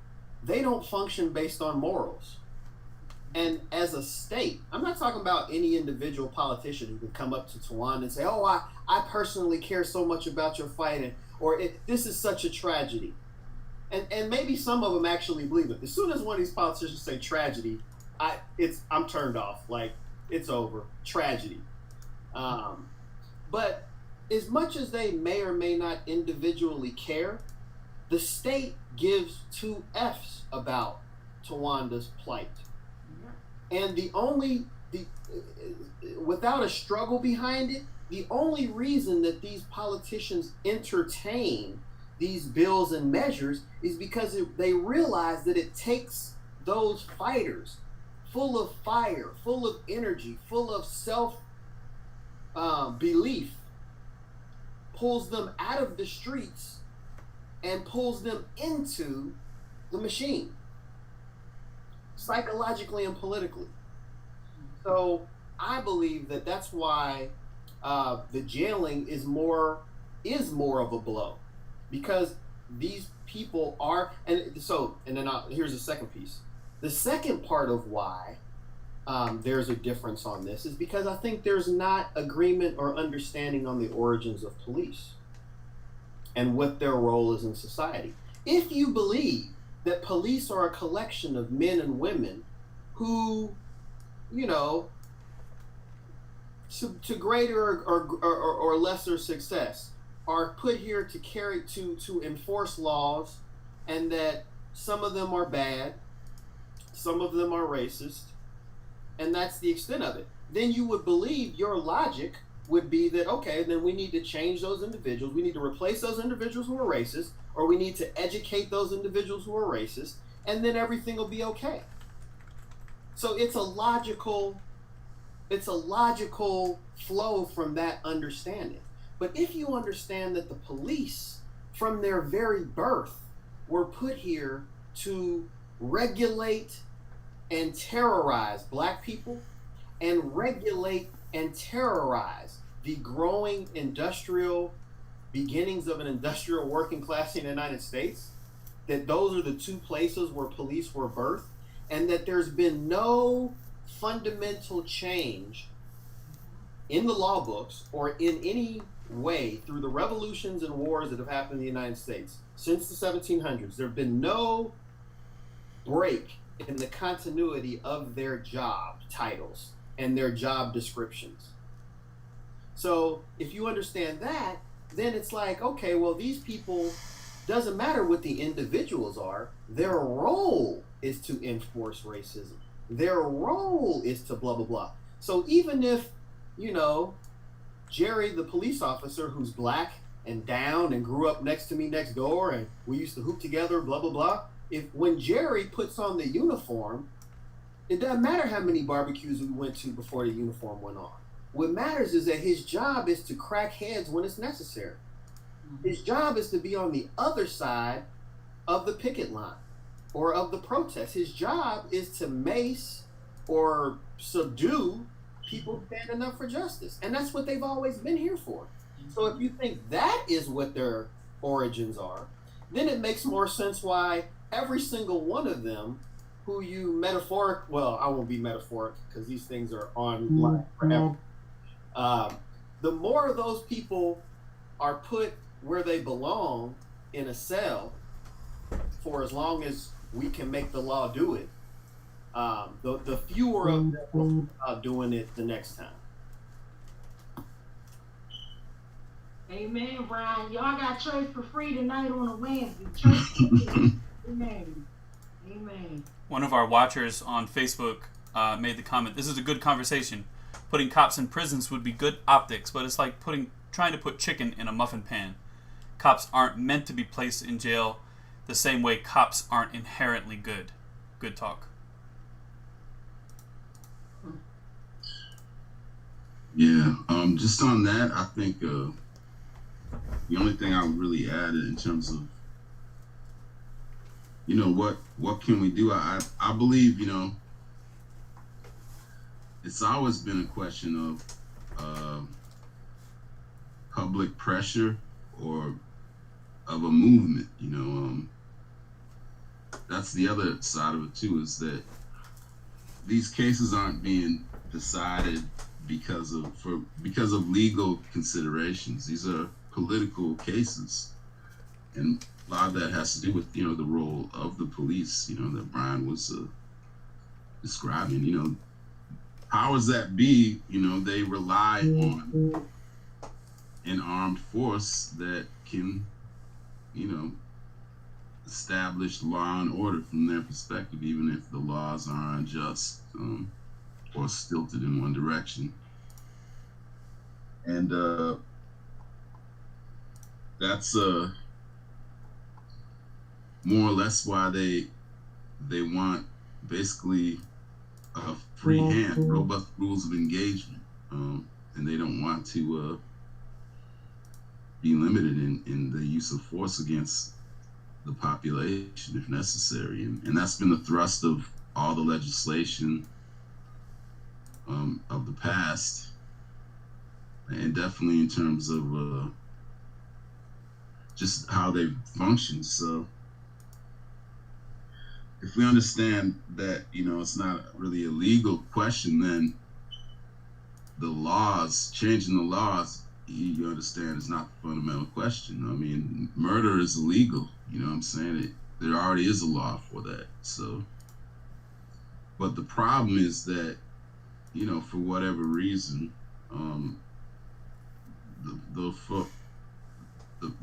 they don't function based on morals. And as a state, I'm not talking about any individual politician who could come up to Tawan and say, oh, I personally care so much about your fight, this is such a tragedy. And maybe some of them actually believe it. As soon as one of these politicians say tragedy, I'm turned off. Like, it's over. Tragedy. But as much as they may or may not individually care, the state gives 2 F's about Tawanda's plight. And without a struggle behind it, the only reason that these politicians entertain these bills and measures is because they realize that it takes those fighters full of fire, full of energy, full of self-belief, pulls them out of the streets and pulls them into the machine, psychologically and politically. So I believe that that's why the jailing is more of a blow, because these people are, here's the second piece. The second part of why there's a difference on this is because I think there's not agreement or understanding on the origins of police and what their role is in society. If you believe that police are a collection of men and women who, to greater or lesser success, are put here to enforce laws, and that some of them are bad, some of them are racist, and that's the extent of it, then you would believe, your logic would be that, okay, then we need to change those individuals, we need to replace those individuals who are racist, or we need to educate those individuals who are racist, and then everything will be okay. So it's a logical flow from that understanding. But if you understand that the police, from their very birth, were put here to regulate and terrorize Black people, and regulate and terrorize the growing beginnings of an industrial working class in the United States, that those are the two places where police were birthed, and that there's been no fundamental change in the law books or in any way through the revolutions and wars that have happened in the United States since the 1700s. There have been no break in the continuity of their job titles and their job descriptions. So if you understand that, then it's like, okay, well, these people, doesn't matter what the individuals are, their role is to enforce racism. Their role is to blah, blah, blah. So even if, you know, Jerry, the police officer who's black and down and grew up next to me next door and we used to hoop together, blah, blah, blah. When Jerry puts on the uniform, it doesn't matter how many barbecues we went to before the uniform went on. What matters is that his job is to crack heads when it's necessary. His job is to be on the other side of the picket line or of the protest. His job is to mace or subdue people standing up for justice. And that's what they've always been here for. So if you think that is what their origins are, then it makes more sense why every single one of them who you well, I won't be metaphoric because these things are online forever. The more of those people are put where they belong in a cell for as long as we can make the law do it, the fewer of them will be doing it the next time. Amen, Brian. Y'all got church for free tonight on a Wednesday. Church for free. Amen. Amen. One of our watchers on Facebook made the comment, "This is a good conversation. Putting cops in prisons would be good optics, but it's like trying to put chicken in a muffin pan. Cops aren't meant to be placed in jail the same way cops aren't inherently good." Good talk. Yeah, just on that, I think the only thing I would really add in terms of, you know, what can we do? I believe, you know, it's always been a question of public pressure or of a movement, you know. That's the other side of it too, is that these cases aren't being decided because of legal considerations. These are political cases, and a lot of that has to do with, you know, the role of the police, you know, that Brian was describing. You know, powers that be, you know, they rely on an armed force that can, you know, establish law and order from their perspective, even if the laws are unjust or stilted in one direction. And that's more or less why they want basically a free hand, robust rules of engagement, and they don't want to be limited in the use of force against the population if necessary. And that's been the thrust of all the legislation of the past, and definitely in terms of just how they function. So if we understand that, you know, it's not really a legal question, then the laws, changing the laws, you understand, is not the fundamental question. I mean, murder is illegal, you know what I'm saying? There already is a law for that. So, but the problem is that, you know, for whatever reason, the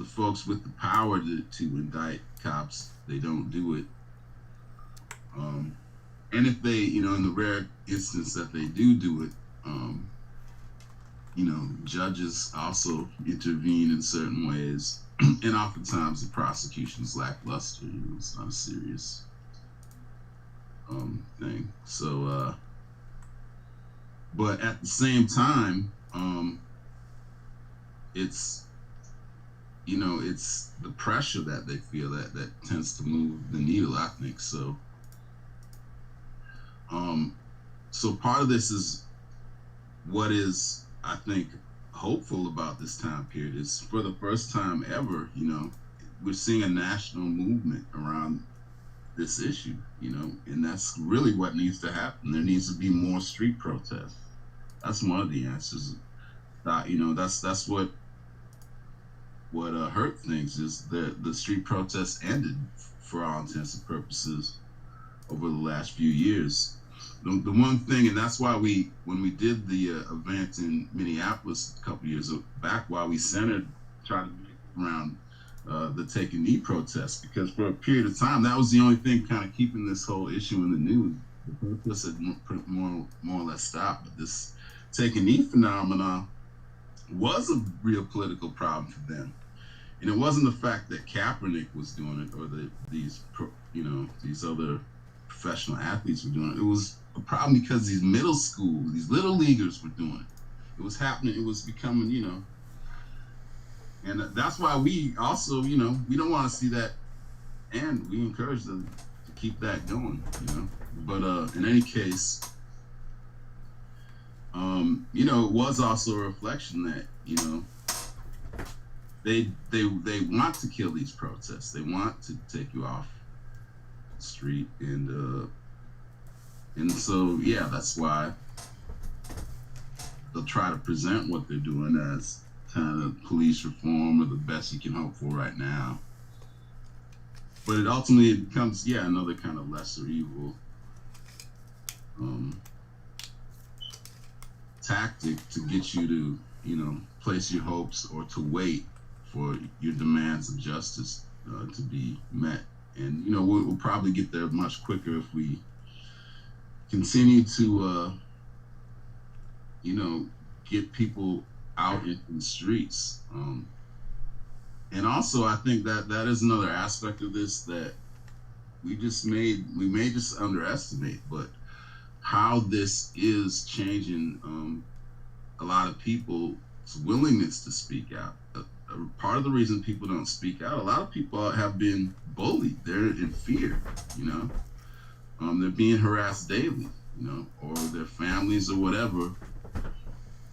folks with the power to indict cops, they don't do it. And if they, you know, in the rare instance that they do it, you know, judges also intervene in certain ways, and oftentimes the prosecution's lackluster. You know, it's not a serious thing. So, but at the same time, it's, you know, it's the pressure that they feel that tends to move the needle, I think. So, so part of this is what is, I think, hopeful about this time period is, for the first time ever, you know, we're seeing a national movement around this issue, you know, and that's really what needs to happen. There needs to be more street protests. That's one of the answers. You know, that's what hurt things is that the street protests ended for all intents and purposes over the last few years. The one thing, and that's why when we did the event in Minneapolis a couple years back, why we centered trying to around the Take a Knee protests, because for a period of time that was the only thing kind of keeping this whole issue in the news. The protests had more or less stopped, but this Take a Knee phenomenon was a real political problem for them, and it wasn't the fact that Kaepernick was doing it or these other professional athletes were doing it. It was a problem because these middle school, these little leaguers were doing it. It was happening. It was becoming, you know, and that's why we also, you know, we don't want to see that, and we encourage them to keep that going, you know. But in any case, you know, it was also a reflection that, you know, they want to kill these protests. They want to take you off the street, and so yeah, that's why they'll try to present what they're doing as kind of police reform or the best you can hope for right now. But it ultimately becomes, yeah, another kind of lesser evil tactic to get you to, you know, place your hopes or to wait for your demands of justice to be met. And, you know, we'll probably get there much quicker if we continue to, you know, get people out in the streets. And also, I think that is another aspect of this that we may just underestimate, but how this is changing a lot of people's willingness to speak out. Part of the reason people don't speak out, a lot of people have been bullied. They're in fear, you know. They're being harassed daily, you know, or their families or whatever.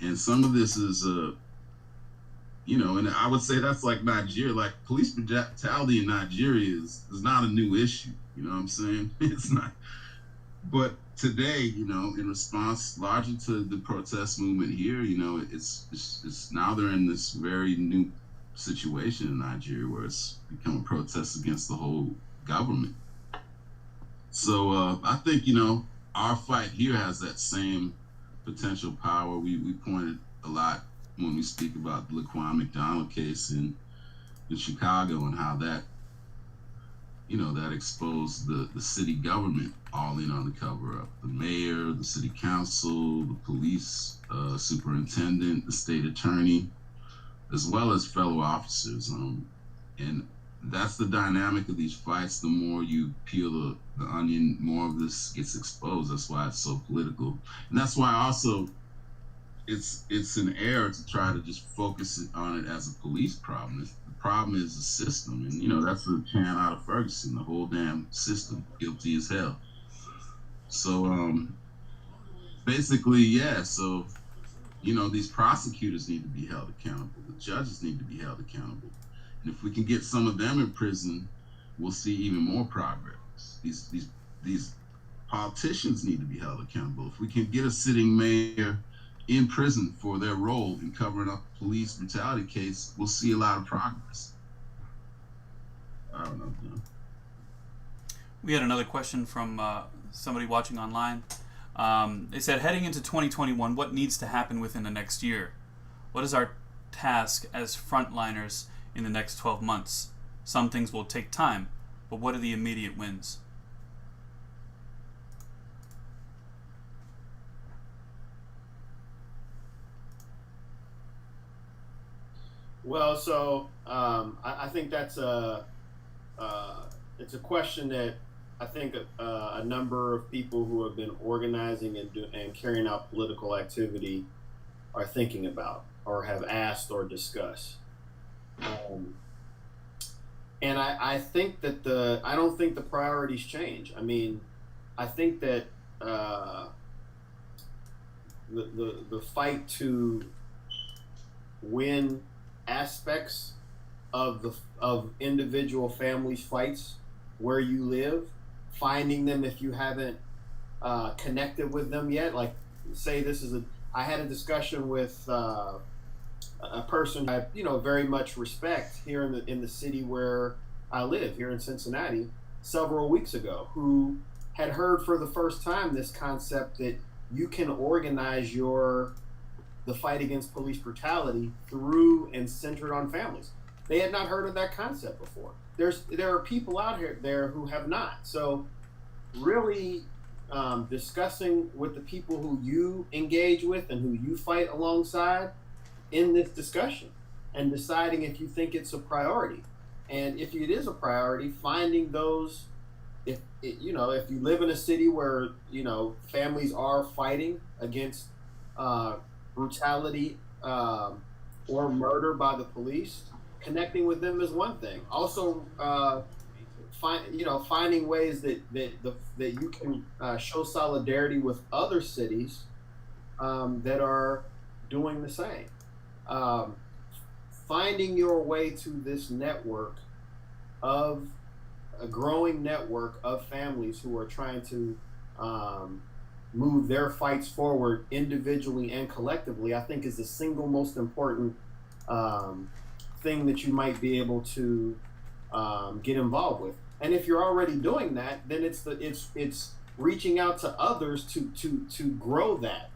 And some of this is, you know, and I would say that's like Nigeria. Like police brutality in Nigeria is not a new issue. You know what I'm saying? It's not. But today, you know, in response largely to the protest movement here, you know, it's now they're in this very new situation in Nigeria where it's become a protest against the whole government. So I think, you know, our fight here has that same potential power. We pointed a lot when we speak about the Laquan McDonald case in Chicago and how that, you know, that exposed the city government all in on the cover up. The mayor, the city council, the police superintendent, the state attorney, as well as fellow officers. And that's the dynamic of these fights. The more you peel the onion, more of this gets exposed. That's why it's so political. And that's why also it's an error to try to just focus on it as a police problem. The problem is the system. And, you know, that's the chant out of Ferguson, the whole damn system, guilty as hell. So basically, yeah, so, you know, these prosecutors need to be held accountable. The judges need to be held accountable. And if we can get some of them in prison, we'll see even more progress. These politicians need to be held accountable. If we can get a sitting mayor in prison for their role in covering up a police brutality case, we'll see a lot of progress. I don't know. We had another question from somebody watching online. They said, heading into 2021, what needs to happen within the next year? What is our task as frontliners in the next 12 months? Some things will take time, but what are the immediate wins? Well, so I think that's it's a question that I think a number of people who have been organizing and carrying out political activity are thinking about or have asked or discussed. And I think that I don't think the priorities change. I mean, I think that the fight to win aspects of individual families' fights where you live, finding them if you haven't connected with them yet. Like, say I had a discussion with a person I very much respect here in the city where I live, here in Cincinnati, several weeks ago, who had heard for the first time this concept that you can organize the fight against police brutality through and centered on families. They had not heard of that concept before. There are people out there who have not. So really discussing with the people who you engage with and who you fight alongside in this discussion, and deciding if you think it's a priority. And if it is a priority, finding those, if you live in a city where, families are fighting against brutality or murder by the police, connecting with them is one thing. Also, finding ways that you can show solidarity with other cities that are doing the same. Finding your way to this network of a growing network of families who are trying to move their fights forward individually and collectively, I think is the single most important thing that you might be able to get involved with. And if you're already doing that, then it's reaching out to others to grow that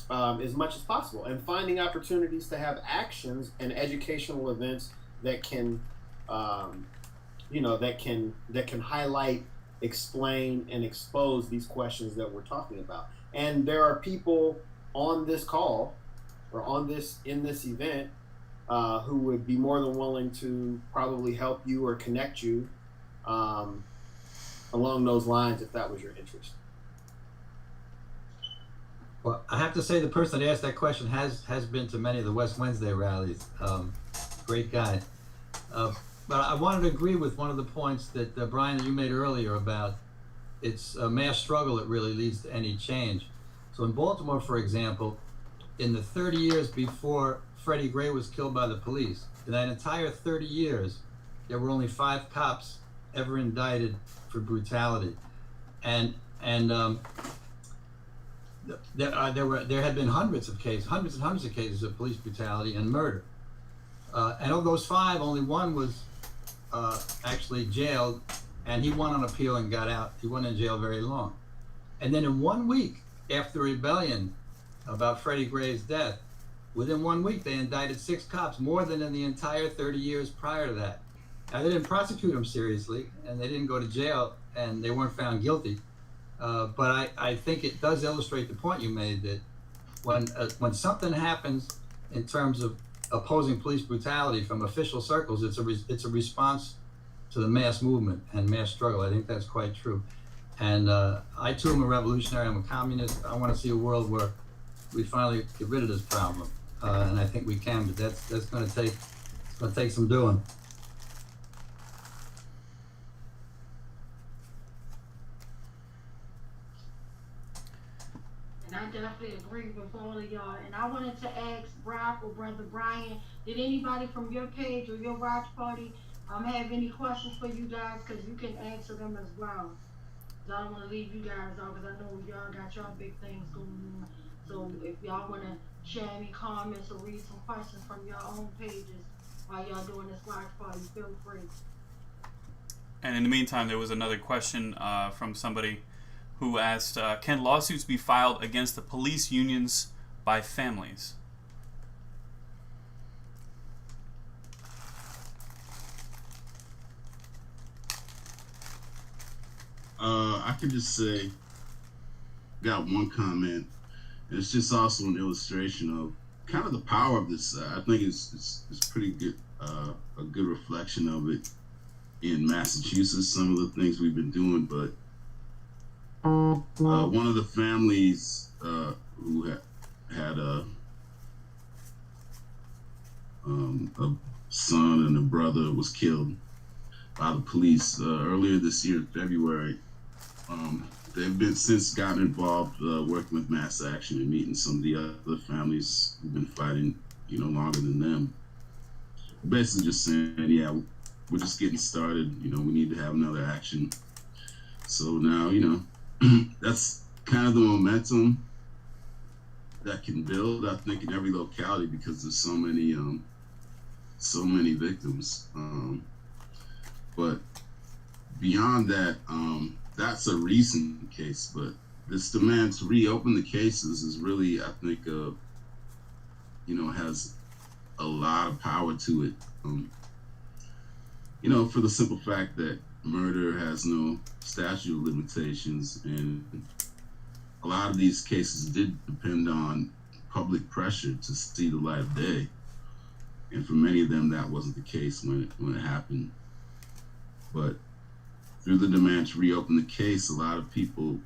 as much as possible, and finding opportunities to have actions and educational events that can that can highlight, explain, and expose these questions that we're talking about. And there are people on this call or in this event who would be more than willing to probably help you or connect you along those lines if that was your interest. Well, I have to say the person that asked that question has been to many of the West Wednesday rallies. Great guy. But I wanted to agree with one of the points that Brian, that you made earlier about it's a mass struggle that really leads to any change. So in Baltimore, for example, in the 30 years before Freddie Gray was killed by the police, in that entire 30 years, there were only 5 cops ever indicted for brutality, and there had been hundreds and hundreds of cases of police brutality and murder, and of those 5, only 1 was actually jailed, and he won on appeal and got out. He wasn't in jail very long. And then in 1 week after the rebellion about Freddie Gray's death, within 1 week they indicted 6 cops, more than in the entire 30 years prior to that. Now, they didn't prosecute them seriously, and they didn't go to jail, and they weren't found guilty. But I think it does illustrate the point you made that when something happens in terms of opposing police brutality from official circles, it's a response to the mass movement and mass struggle. I think that's quite true. And I too am a revolutionary. I'm a communist. I want to see a world where we finally get rid of this problem, and I think we can. But that's going to take some doing. And I definitely agree with all of y'all. And I wanted to ask Brock or Brother Brian, did anybody from your page or your watch party have any questions for you guys? Because you can answer them as well. I don't want to leave you guys out because I know y'all got y'all big things going on. So if y'all want to share any comments or read some questions from your own pages while y'all doing this watch party, feel free. And in the meantime, there was another question from somebody who asked, can lawsuits be filed against the police unions by families? I could just say, got one comment. And it's just also an illustration of kind of the power of this. I think it's pretty good, a good reflection of it in Massachusetts, some of the things we've been doing. But one of the families who had a son and a brother was killed by the police earlier this year, February. They've been since gotten involved working with Mass Action and meeting some of the other families who've been fighting, longer than them. basically just saying, yeah, we're just getting started. You know, we need to have another action. So now, you know, that's kind of the momentum that can build, I think, in every locality, because there's so many victims. But beyond that, that's a recent case. But this demand to reopen the cases is really, I think, you know, has a lot of power to it. You know, for the simple fact that murder has no statute of limitations, and a lot of these cases did depend on public pressure to see the light of day, and for many of them that wasn't the case when it happened. But through the demand to reopen the case, a lot of people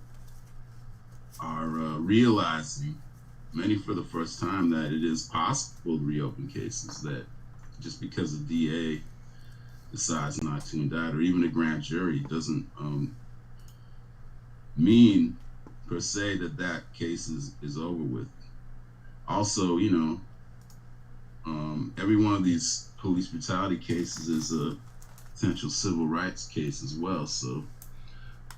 are realizing, many for the first time, that it is possible to reopen cases, that just because a DA decides not to indict, or even a grand jury, doesn't mean per se that case is over with. Also, you know, every one of these police brutality cases is a potential civil rights case as well. So,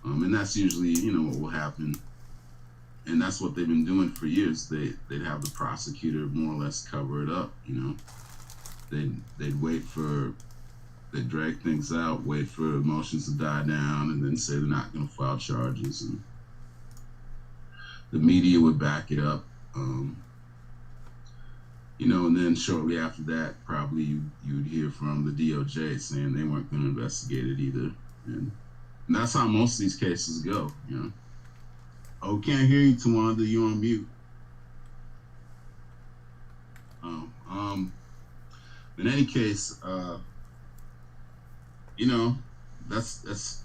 and that's usually, you know, what will happen. And that's what they've been doing for years. They'd have the prosecutor more or less cover it up, you know. They'd drag things out, wait for emotions to die down, and then say they're not going to file charges. And the media would back it up. You know, and then shortly after that, probably you would hear from the DOJ saying they weren't going to investigate it either. And that's how most of these cases go, you know. Oh, can't hear you, Tawanda, you're on mute. In any case, you know, it's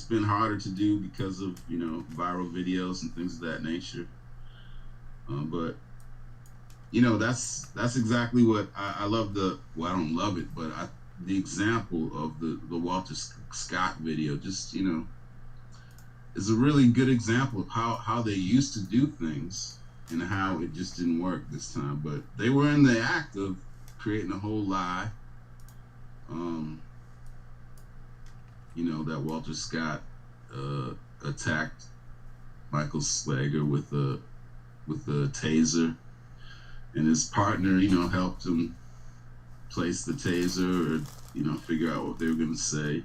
been harder to do because of, you know, viral videos and things of that nature. But you know, that's exactly what I love. I don't love it, but the example of the Walter Scott video, just, you know, is a really good example of how they used to do things and how it just didn't work this time. But they were in the act of creating a whole lie. You know, that Walter Scott attacked Michael Slager with a taser, and his partner, you know, helped him place the taser, or, you know, figure out what they were going to say.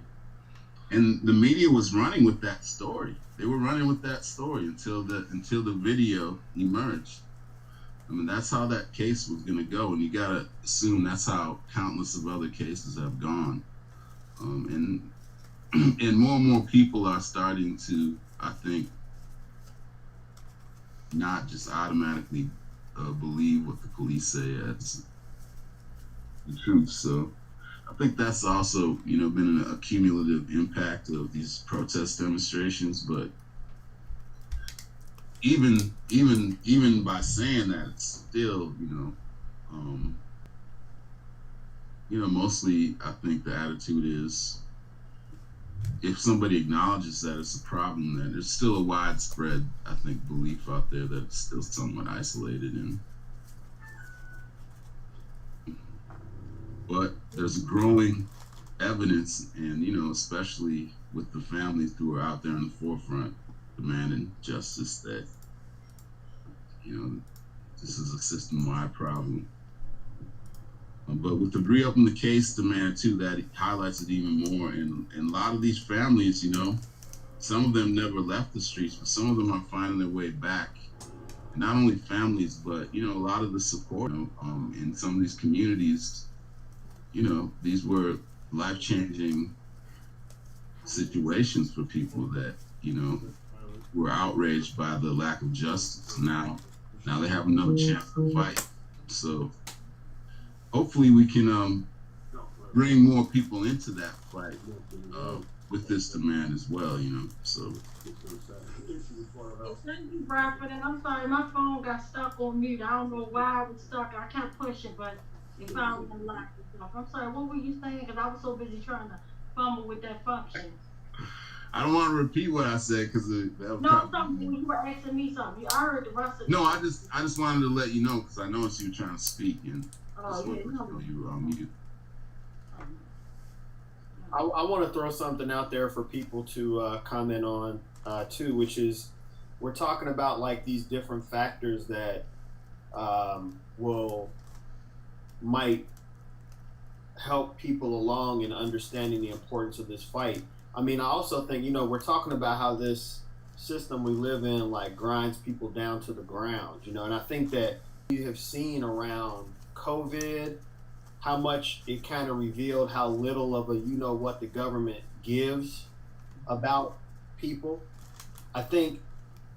And the media was running with that story. They were running with that story until the video emerged. I mean, that's how that case was going to go, and you got to assume that's how countless of other cases have gone. And more and more people are starting to, I think, not just automatically believe what the police say as the truth. So I think that's also, you know, been a cumulative impact of these protest demonstrations. But even by saying that, it's still, you know, mostly I think the attitude is, if somebody acknowledges that it's a problem, then there's still a widespread, I think, belief out there that it's still somewhat isolated. But there's growing evidence, and, you know, especially with the families who are out there in the forefront demanding justice, that, you know, this is a system-wide problem. But with the reopen the case demand too, that highlights it even more. And a lot of these families, you know, some of them never left the streets, but some of them are finding their way back. And not only families, but, you know, a lot of the support, you know, in some of these communities. You know, these were life-changing situations for people that, you know, were outraged by the lack of justice. Now they have another chance to fight. So hopefully we can bring more people into that fight with this demand as well, you know. So. Thank you, Bradford, and I'm sorry, my phone got stuck on mute. I don't know why it was stuck. I can't push it, but it found unlocked itself. I'm sorry, what were you saying? Because I was so busy trying to fumble with that function. I don't want to repeat what I said because something you were asking me something. I heard the rest of it. No, I just wanted to let you know because I noticed you were trying to speak and you were on mute. I want to throw something out there for people to comment on too, which is we're talking about like these different factors that might help people along in understanding the importance of this fight. I mean, I also think, you know, we're talking about how this system we live in like grinds people down to the ground, you know, and I think that you have seen around COVID how much it kind of revealed how little of a you know what the government gives about people. I think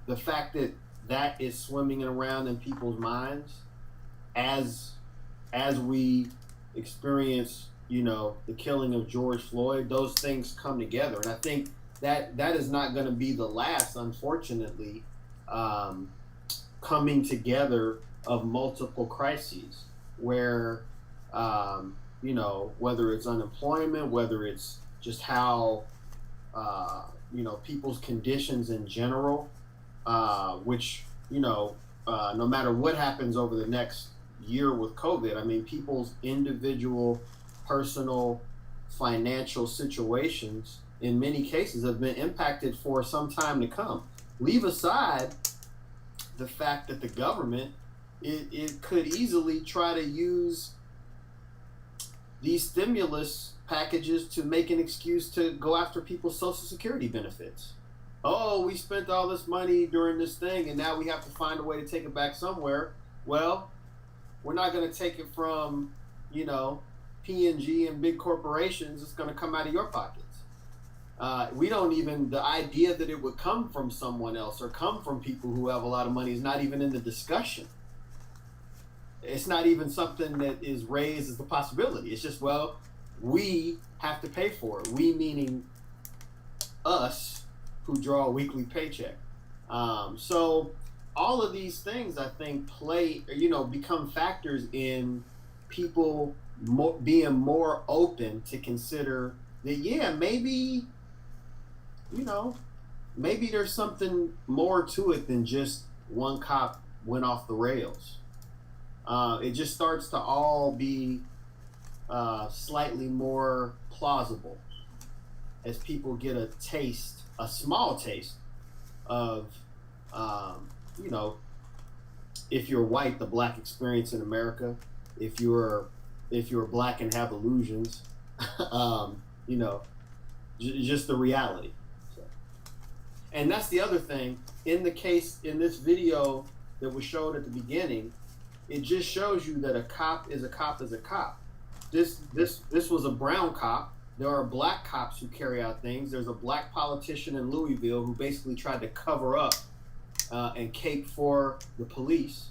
the fact that that is swimming around in people's minds as we experience, you know, the killing of George Floyd, those things come together. And I think that is not going to be the last, unfortunately, coming together of multiple crises where, you know, whether it's unemployment, whether it's just how, you know, people's conditions in general, which, you know, no matter what happens over the next year with COVID, I mean, people's individual, personal, financial situations in many cases have been impacted for some time to come. Leave aside the fact that the government, it could easily try to use these stimulus packages to make an excuse to go after people's Social Security benefits. Oh, we spent all this money during this thing and now we have to find a way to take it back somewhere. Well, we're not going to take it from, you know, P&G and big corporations. It's going to come out of your pockets. We don't even, the idea that it would come from someone else or come from people who have a lot of money is not even in the discussion. It's not even something that is raised as a possibility. It's just, well, we have to pay for it. We meaning us who draw a weekly paycheck. So all of these things, I think, become factors in people being more open to consider that, yeah, maybe, you know, maybe there's something more to it than just one cop went off the rails. It just starts to all be slightly more plausible as people get a small taste of, you know, if you're white, the black experience in America, if you're black and have illusions, you know, just the reality. So, and that's the other thing in this video that was showed at the beginning. It just shows you that a cop is a cop is a cop. This was a brown cop. There are black cops who carry out things. There's a black politician in Louisville who basically tried to cover up and cape for the police.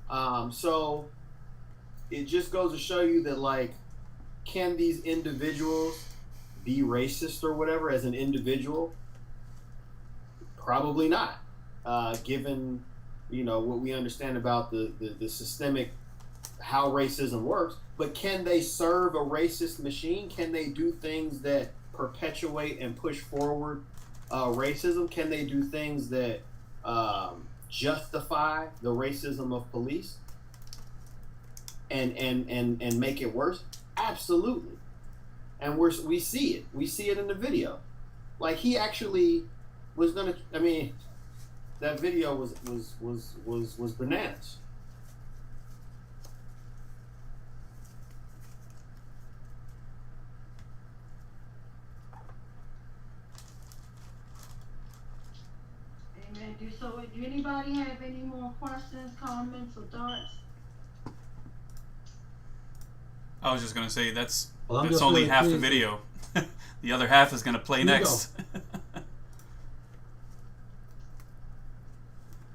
So it just goes to show you that, like, can these individuals be racist or whatever as an individual? Probably not, given, you know, what we understand about the systemic, how racism works. But can they serve a racist machine? Can they do things that perpetuate and push forward racism? Can they do things that justify the racism of police and make it worse? Absolutely. And we see it. We see it in the video. Like, he actually was gonna, I mean, that video was bananas. Amen. Do anybody have any more questions, comments, or thoughts? I was just gonna say that's Well, only really half the pleased. video. The other half is gonna play Here you next.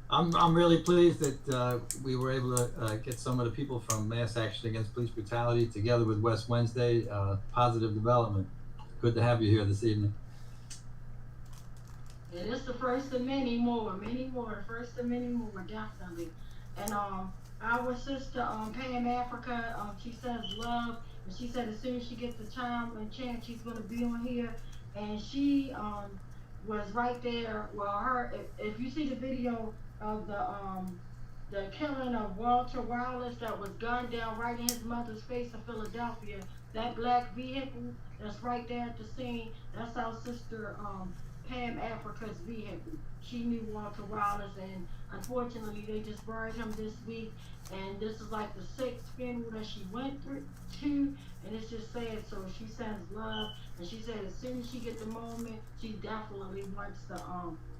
I'm really pleased that we were able to get some of the people from Mass Action Against Police Brutality together with West Wednesday. Positive development. Good to have you here this evening. It is the first of many more, first of many more, definitely. And our sister Pam Africa, she says love, and she said as soon as she gets the time and chance, she's gonna be on here. And she was right there. Well, if you see the video of the killing of Walter Wallace that was gunned down right in his mother's face in Philadelphia, that black vehicle that's right there at the scene, that's our sister Pam Africa's vehicle. She knew Walter Wallace, and unfortunately they just buried him this week, and this is like the 6th funeral that she went through to, and it's just sad. So she sends love, and she said as soon as she get the moment, she definitely wants to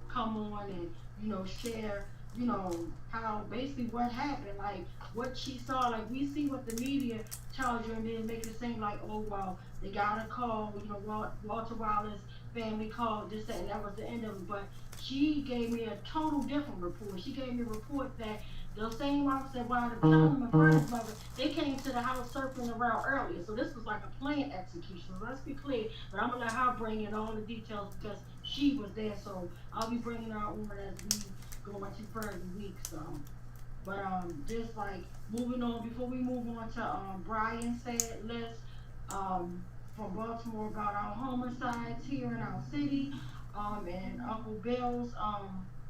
come on and, you know, share, you know, how basically what happened, like what she saw. Like, we see what the media tells you, and then make it seem like, oh well, they got a call, you know, Walter Wallace family called this, and that was the end of it. But she gave me a total different report. She gave me a report that the same officer that wanted to kill him in front of his mother, they came to the house circling around earlier. So this was like a planned execution. So let's be clear. But I'm gonna let her bring in all the details because she was there. So I'll be bringing her on as we go into further weeks. But just like moving on, before we move on to Brian's sad list from Baltimore about our homicides here in our city, and Uncle Bill's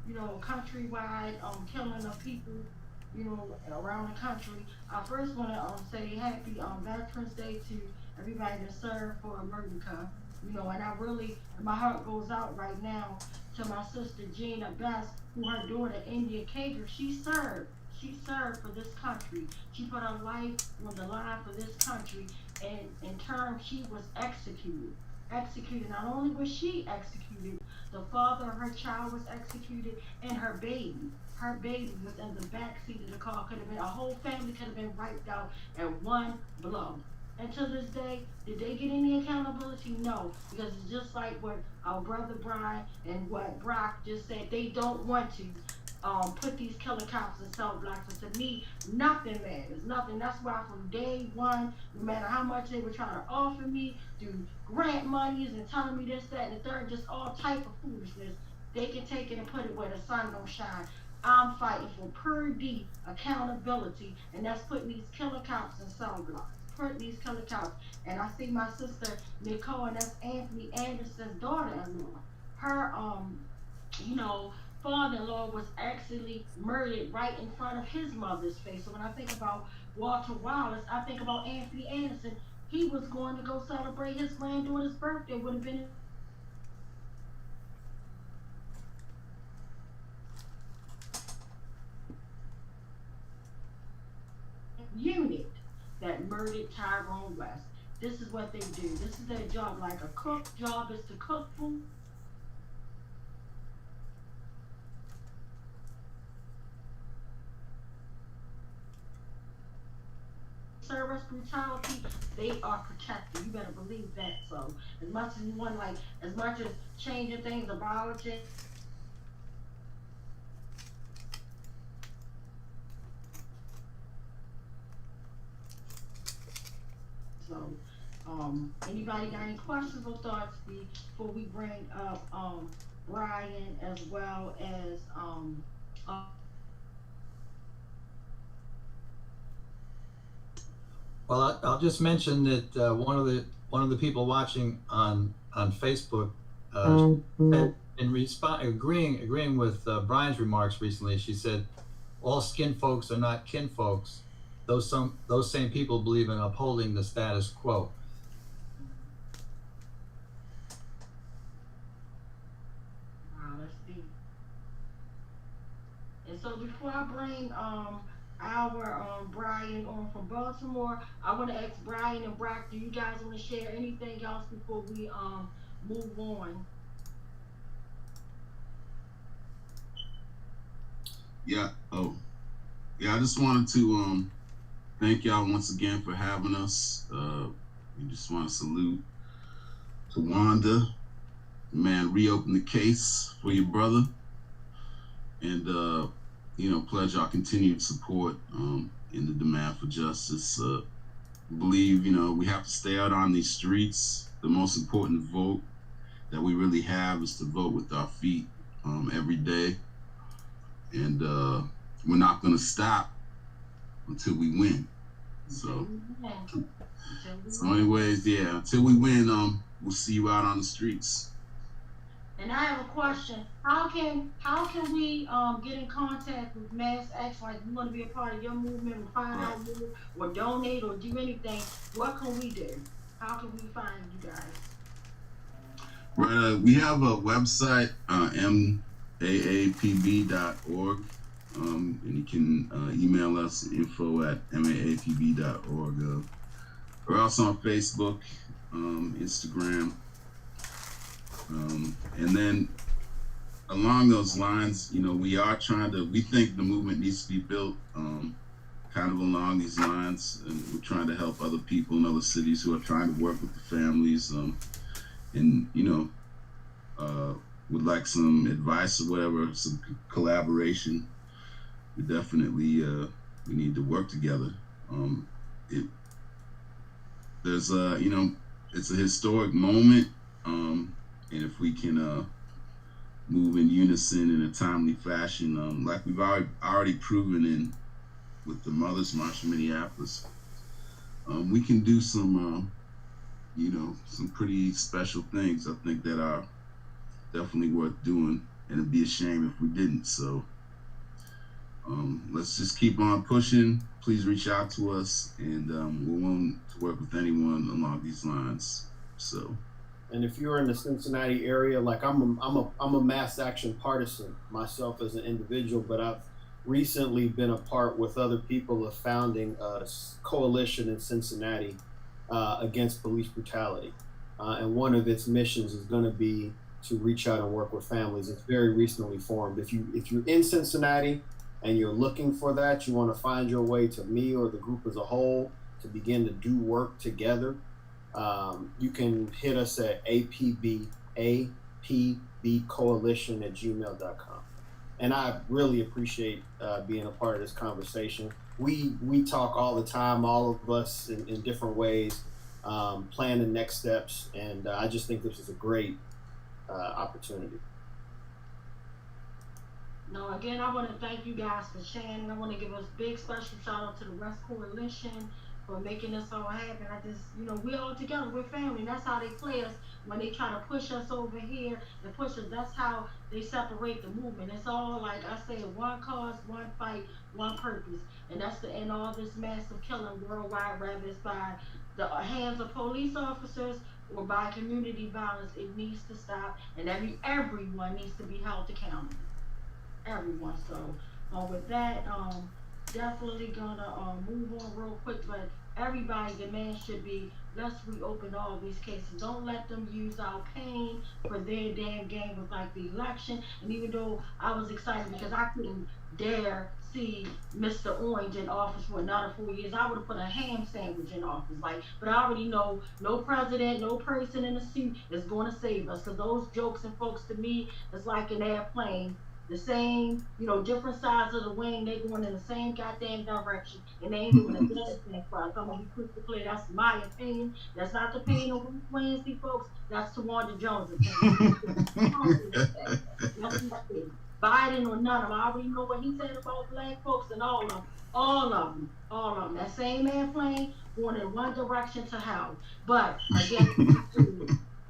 you know, countrywide killing of people, you know, around the country. I first want to say happy Veterans Day to everybody that served for America. You know, and I really, my heart goes out right now to my sister Gina Best, who her daughter India Kager, she served for this country. She put her life on the line for this country, and in turn she was executed. Not only was she executed, the father of her child was executed, and her baby was in the back seat of the car. Could have been, a whole family could have been wiped out at one blow. And to this day, did they get any accountability? No, because it's just like what our brother Brian and what Brock just said. They don't want to put these killer cops in cell blocks. And to me, nothing matters. Nothing. That's why from day one, no matter how much they were trying to offer me through grant monies and telling me this, that, and the third, just all type of foolishness, they can take it and put it where the sun don't shine. I'm fighting for per D accountability, and that's putting these killer cops in cell blocks. Putting these killer cops. And I see my sister Nicole, and that's Anthony Anderson's daughter-in-law. Her you know, father-in-law was actually murdered right in front of his mother's face. So when I think about Walter Wallace, I think about Anthony Anderson. He was going to go celebrate his granddaughter's birthday. Would have been unit that murdered Tyrone West. This is what they do. This is their job. Like a cook's job is to cook food. Service brutality, they are protected. You better believe that. So as much as you want, like, as much as changing things, abolishing, so anybody got any questions or thoughts before we bring up Brian as well as Well, I'll just mention that one of the people watching on Facebook agreeing with Brian's remarks recently. She said, "All skin folks are not kin folks. Those same people believe in upholding the status quo." Wow, let's see. And so before I bring our Brian on from Baltimore, I want to ask Brian and Brock, do you guys want to share anything else before we move on? Yeah. Oh, yeah. I just wanted to thank y'all once again for having us. We just want to salute Tawanda, man, reopen the case for your brother, and you know, pledge our continued support in the demand for justice. Believe, you know, we have to stay out on these streets. The most important vote that we really have is to vote with our feet every day. And we're not going to stop until we win. So anyways, yeah, until we win, we'll see you out on the streets. And I have a question. How can we get in contact with Mass Action? Like, we want to be a part of your movement, or find out more, or donate, or do anything. What can we do? How can we find you guys? Right, we have a website, maapb.org, and you can email us info@maapb.org. We're also on Facebook, Instagram, and then along those lines, you know, we think the movement needs to be built kind of along these lines, and we're trying to help other people in other cities who are trying to work with the families, and, you know, would like some advice or whatever, some collaboration. We definitely, we need to work together. There's you know, it's a historic moment, and if we can move in unison in a timely fashion, like we've already proven with the Mothers March in Minneapolis, we can do some, you know, some pretty special things. I think that are definitely worth doing, and it'd be a shame if we didn't. So let's just keep on pushing. Please reach out to us, and we're willing to work with anyone along these lines. So. And if you're in the Cincinnati area, like I'm a mass action partisan myself as an individual, but I've recently been a part with other people of founding a coalition in Cincinnati against police brutality. And one of its missions is going to be to reach out and work with families. It's very recently formed. If you're in Cincinnati and you're looking for that, you want to find your way to me or the group as a whole to begin to do work together, you can hit us at apbcoalition@gmail.com. And I really appreciate being a part of this conversation. We talk all the time, all of us in different ways, planning next steps, and I just think this is a great opportunity. No, again, I want to thank you guys for sharing. I want to give a big special shout out to the Rest Coalition for making this all happen. I just, you know, we're all together, we're family. That's how they play us when they try to push us over here and push us. That's how they separate the movement. It's all, like I said, one cause, one fight, one purpose. And that's to end all this massive killing worldwide, whether it's by the hands of police officers or by community violence. It needs to stop, and everyone needs to be held accountable. Everyone. So with that, definitely gonna move on real quick, but everybody's demand should be, let's reopen all these cases. Don't let them use our pain for their damn game with like the election. And even though I was excited because I couldn't dare see Mr. Orange in office for another 4 years, I would have put a ham sandwich in office. But I already know no president, no person in a suit is going to save us, because those jokes and folks to me is like an airplane. The same, you know, different sides of the wing, they going in the same goddamn direction, and they ain't doing a damn thing for us. I'm gonna be quick to clear. That's my opinion. That's not the opinion of Wednesday, folks. That's Tawanda Jones' opinion. That's my opinion. Biden or none of them. I already know what he said about black folks, and all of them. That same airplane going in one direction to hell. But again,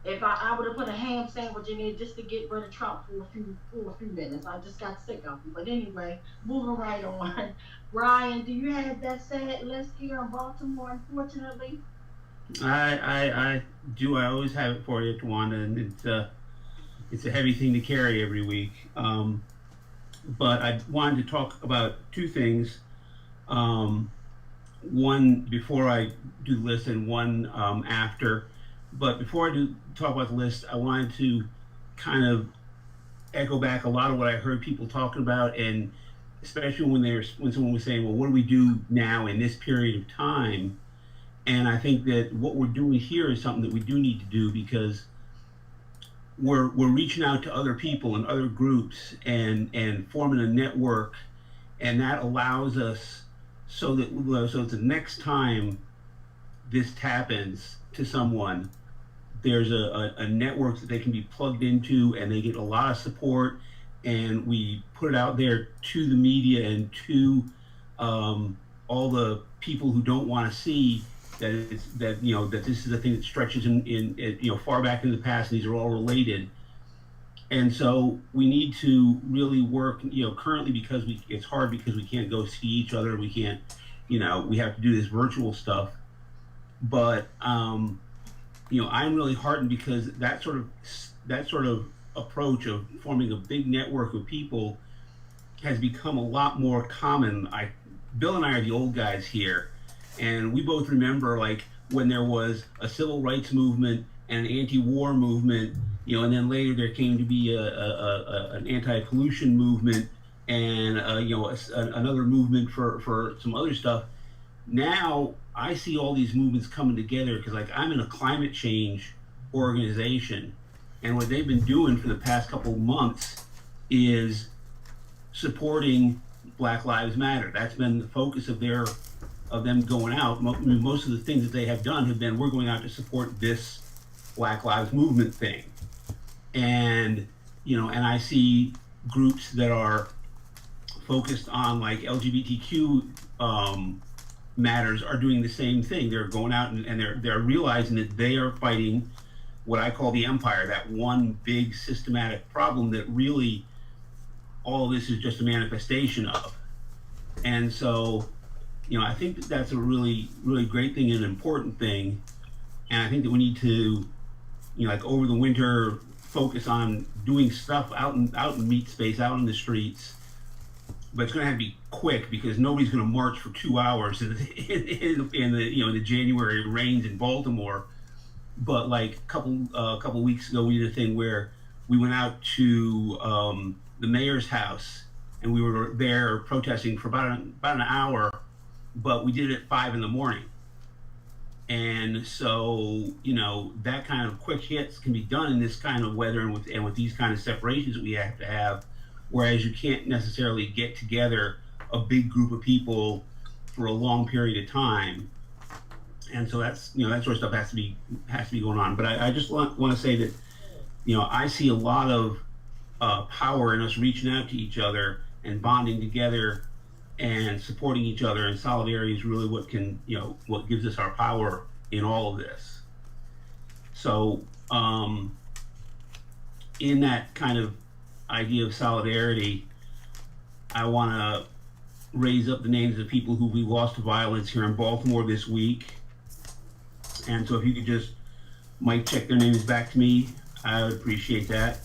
if I would have put a ham sandwich in there just to get rid of Trump for a few minutes. I just got sick of him. But anyway, moving right on. Brian, do you have that sad list here in Baltimore, unfortunately? I do. I always have it for you, Tawanda, and it's a heavy thing to carry every week. But I wanted to talk about two things. One before I do the list, and one after. But before I talk about the list, I wanted to kind of echo back a lot of what I heard people talking about, and especially when someone was saying, well, what do we do now in this period of time? And I think that what we're doing here is something that we do need to do, because we're reaching out to other people and other groups and forming a network, and that allows us so that the next time this happens to someone, there's a network that they can be plugged into, and they get a lot of support, and we put it out there to the media and to all the people who don't want to see that this is a thing that stretches in far back in the past, and these are all related. And so we need to really work, currently, because it's hard because we can't go see each other, we can't, we have to do this virtual stuff. But I'm really heartened because that sort of approach of forming a big network of people has become a lot more common. Bill and I are the old guys here, and we both remember like when there was a civil rights movement and an anti-war movement, and then later there came to be an anti-pollution movement and another movement for some other stuff. Now I see all these movements coming together because like I'm in a climate change organization, and what they've been doing for the past couple of months is supporting Black Lives Matter. That's been the focus of them going out. Most of the things that they have done have been, we're going out to support this Black Lives Movement thing. And, and I see groups that are focused on like LGBTQ matters are doing the same thing. They're going out and they're realizing that they are fighting what I call the empire, that one big systematic problem that really all of this is just a manifestation of. And so, I think that that's a really, really great thing and an important thing. And I think that we need to, like over the winter, focus on doing stuff out in meat space, out in the streets. But it's going to have to be quick because nobody's going to march for 2 hours in the January rains in Baltimore. But like a couple weeks ago, we did a thing where we went out to the mayor's house, and we were there protesting for about an hour, but we did it at 5 a.m. And so, that kind of quick hits can be done in this kind of weather and with these kind of separations that we have to have, whereas you can't necessarily get together a big group of people for a long period of time. And so that's, that sort of stuff has to be going on. But I just want to say that, I see a lot of power in us reaching out to each other and bonding together and supporting each other, and solidarity is really what can, what gives us our power in all of this. So in that kind of idea of solidarity, I want to raise up the names of people who we lost to violence here in Baltimore this week. And so if you could just, Mike, check their names back to me, I would appreciate that.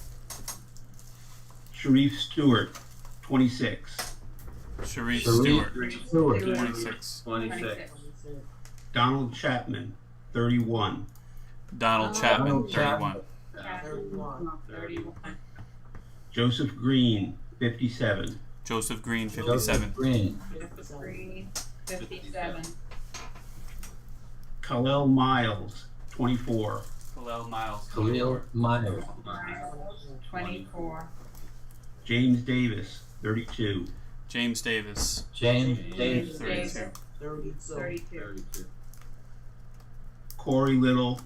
Sharif Stewart, 26. Sharif Stewart, 26. Donald Chapman, 31. Donald Chapman, 31. 31. Joseph Green, 57. Joseph Green, 57. Green. 57. Khalil Miles, 24. Khalil Myers. 24. James Davis, 32. James Davis. James Davis. 32. Corey Little,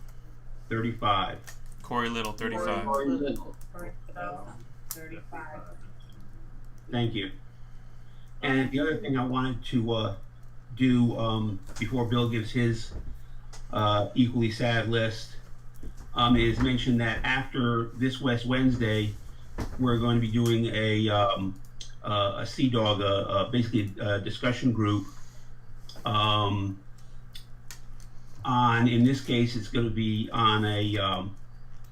35. Corey Little, 35. Corey Little. 35. Thank you. And the other thing I wanted to do before Bill gives his equally sad list is mention that after this West Wednesday, we're going to be doing a CDOG, basically a discussion group on, in this case, it's going to be on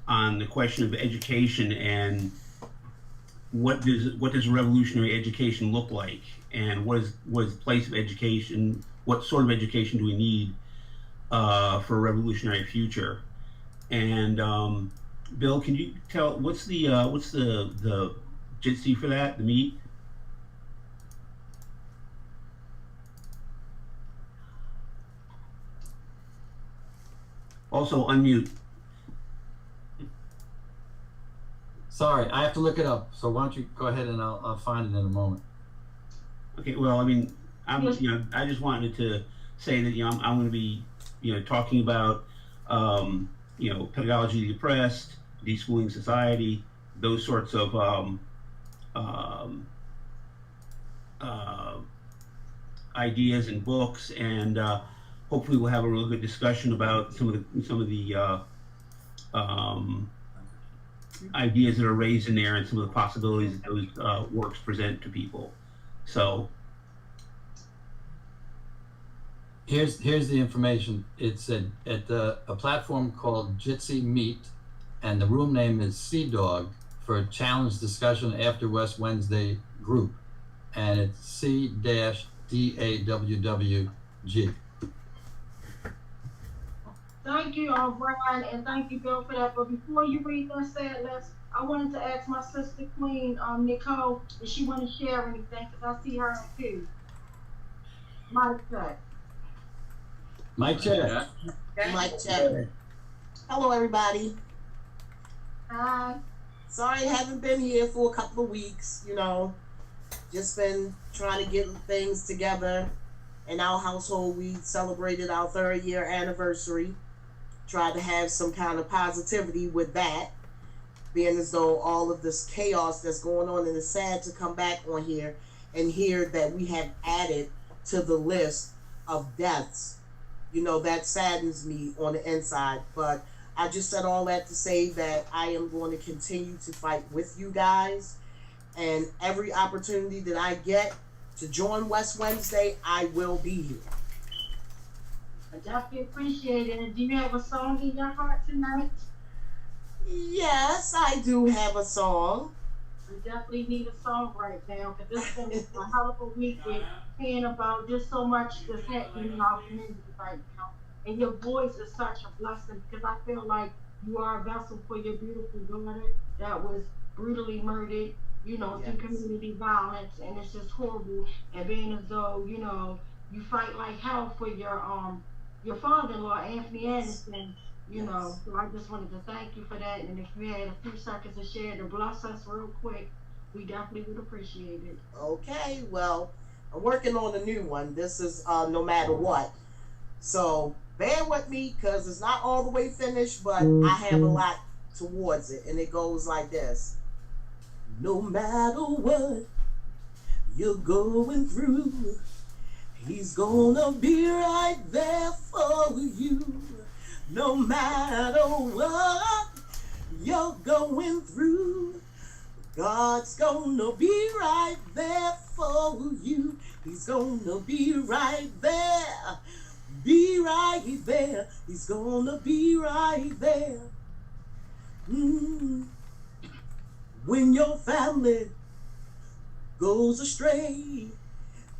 on the question of education and what does revolutionary education look like, and what is the place of education, what sort of education do we need for a revolutionary future. And Bill, can you tell what's the JITC for that, the meet? Also unmute. Sorry, I have to look it up. So why don't you go ahead and I'll find it in a moment. Okay. Well, I mean, I just wanted to say that I'm going to be talking about pedagogy of the oppressed, deschooling society, those sorts of ideas and books, and hopefully we'll have a real good discussion about some of the ideas that are raised in there and some of the possibilities that those works present to people. So Here's the information. It's at a platform called Jitsi Meet, and the room name is Sea Dog for a challenge discussion after West Wednesday group, and it's C-DAWWG. Thank you, Brian, and thank you, Bill, for that. But before you read that sad list, I wanted to ask my sister Queen, Nicole, if she want to share anything, because I see her too. Mic check. Mic check. Mic check. Hello, everybody. Hi. Sorry I haven't been here for a couple of weeks, you know. Just been trying to get things together. In our household, we celebrated our 3rd year anniversary. Tried to have some kind of positivity with that, being as though all of this chaos that's going on, and it's sad to come back on here and hear that we have added to the list of deaths. You know, that saddens me on the inside. But I just said all that to say that I am going to continue to fight with you guys, and every opportunity that I get to join West Wednesday, I will be here. I definitely appreciate it. And do you have a song in your heart tonight? Yes, I do have a song. We definitely need a song right now, because this has been a hell of a week with hearing about just so much that's happening in our community right now. And your voice is such a blessing, because I feel like you are a vessel for your beautiful daughter that was brutally murdered, you know, through community violence, and it's just horrible. And being as though, you know, you fight like hell for your father-in-law, Anthony Anderson, you know. So I just wanted to thank you for that. And if you had a few seconds to share to bless us real quick, we definitely would appreciate it. Okay, well, I'm working on a new one. This is No Matter What. So bear with me, because it's not all the way finished, but I have a lot towards it. And it goes like this. No matter what you're going through, he's gonna be right there for you. No matter what you're going through, God's gonna be right there for you. He's gonna be right there. Be right there. He's gonna be right there. When your family goes astray,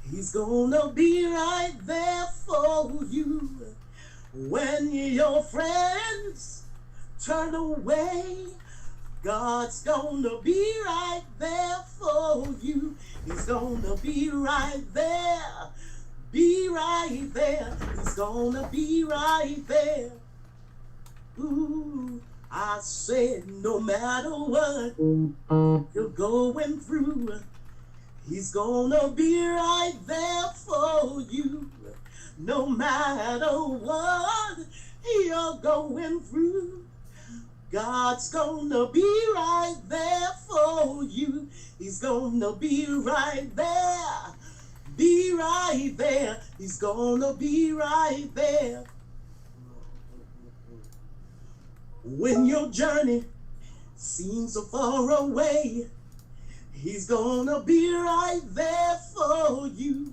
he's gonna be right there for you. When your friends turn away, God's gonna be right there for you. He's gonna be right there. Be right there. He's gonna be right there. Ooh, I said no matter what you're going through, he's gonna be right there for you. No matter what you're going through, God's gonna be right there for you. He's gonna be right there. Be right there. He's gonna be right there. When your journey seems so far away, he's gonna be right there for you.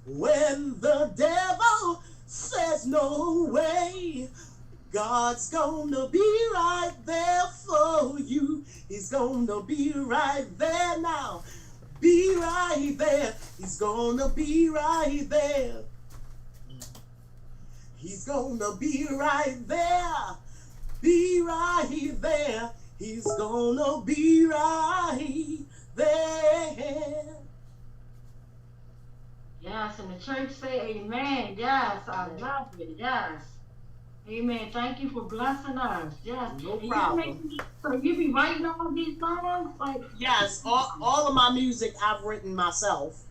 When the devil says no way, God's gonna be right there for you. He's gonna be right there now. Be right there. He's gonna be right there. He's gonna be right there. Be right there. He's gonna be right there. Yes, and the church say amen. Yes, I love it. Yes. Amen. Thank you for blessing us. Yes. No problem. So you be writing all these songs? Like, yes, all of my music I've written myself.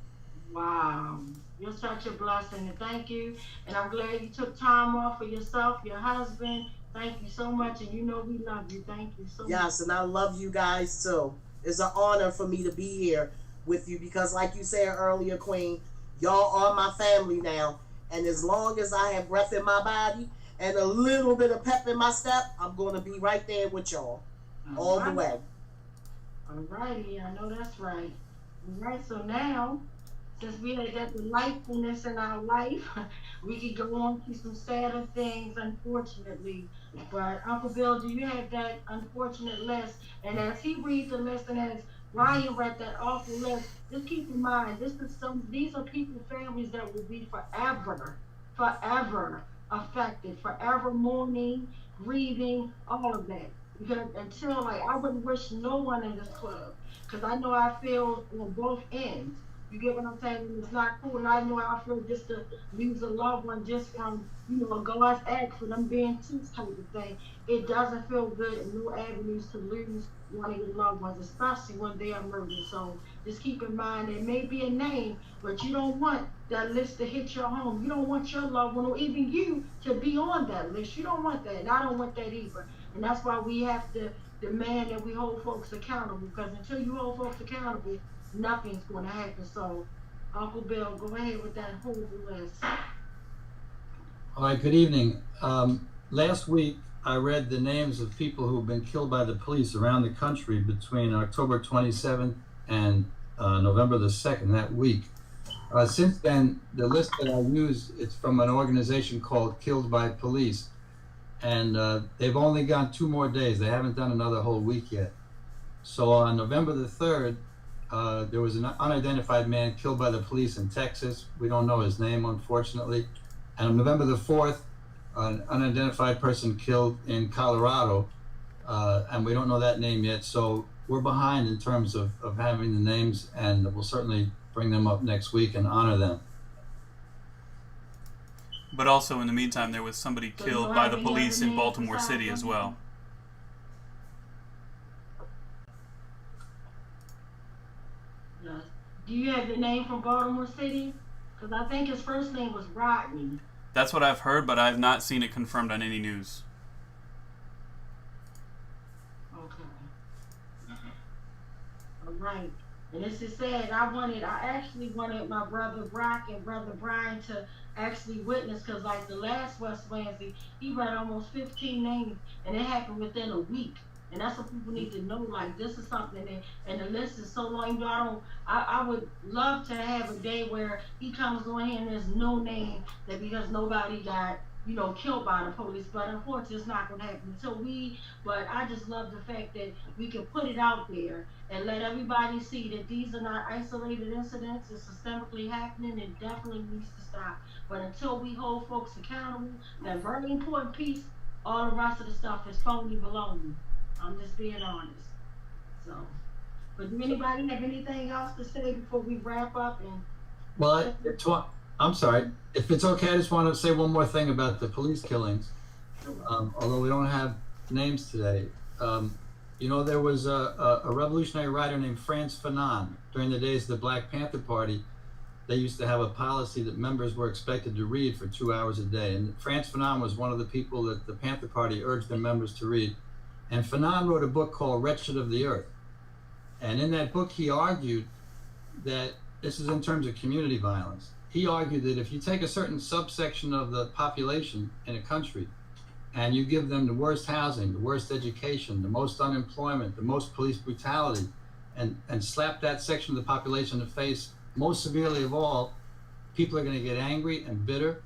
Wow. You're such a blessing, and thank you. And I'm glad you took time off for yourself, your husband. Thank you so much, and you know we love you. Thank you so much. Yes, and I love you guys too. It's an honor for me to be here with you, because like you said earlier, Queen, y'all are my family now. And as long as I have breath in my body and a little bit of pep in my step, I'm going to be right there with y'all all the way. All righty, I know that's right. All right, so now, since we had that delightfulness in our life, we could go on to some sadder things, unfortunately. But Uncle Bill, do you have that unfortunate list? And as he reads the list and as Ryan read that awful list, just keep in mind, these are people, families that will be forever affected, forever mourning, grieving, all of that. Because until, like, I wouldn't wish no one in this club, because I know I feel on both ends. You get what I'm saying? It's not cool, and I know how I feel just to lose a loved one just from, a God's act for them being two type of thing. It doesn't feel good, and no avenues to lose one of your loved ones, especially when they are murdered. So just keep in mind, there may be a name, but you don't want that list to hit your home. You don't want your loved one or even you to be on that list. You don't want that, and I don't want that either. And that's why we have to demand that we hold folks accountable, because until you hold folks accountable, nothing's going to happen. So, Uncle Bill, go ahead with that horrible list. All right, good evening. Last week, I read the names of people who've been killed by the police around the country between October 27th and November the 2nd, that week. Since then, the list that I use, it's from an organization called Killed by Police. And they've only gone 2 more days. They haven't done another whole week yet. So on November the 3rd, there was an unidentified man killed by the police in Texas. We don't know his name, unfortunately. And on November the 4th, an unidentified person killed in Colorado, and we don't know that name yet. So we're behind in terms of having the names, and we'll certainly bring them up next week and honor them. But also, in the meantime, there was somebody killed by the police in Baltimore City as well. Do you have the name from Baltimore City? Because I think his first name was Rodney. That's what I've heard, but I've not seen it confirmed on any news. Okay. All right. And this is sad. I actually wanted my brother Brock and brother Brian to actually witness, because like the last West Wednesday, he read almost 15 names, and it happened within a week. And that's what people need to know. Like, this is something that, and the list is so long. I would love to have a day where he comes on here and there's no name, that because nobody got, killed by the police. But unfortunately, it's not going to happen but I just love the fact that we can put it out there and let everybody see that these are not isolated incidents. It's systemically happening. It definitely needs to stop. But until we hold folks accountable, that very important piece, all the rest of the stuff is phony baloney. I'm just being honest. So, but do anybody have anything else to say before we wrap up? Well, I'm sorry. If it's okay, I just want to say one more thing about the police killings. Although we don't have names today. There was a revolutionary writer named Frantz Fanon. During the days of the Black Panther Party, they used to have a policy that members were expected to read for 2 hours a day. And Frantz Fanon was one of the people that the Panther Party urged their members to read. And Fanon wrote a book called Wretched of the Earth. And in that book, he argued that, this is in terms of community violence, he argued that if you take a certain subsection of the population in a country and you give them the worst housing, the worst education, the most unemployment, the most police brutality, and slap that section of the population in the face most severely of all, people are going to get angry and bitter.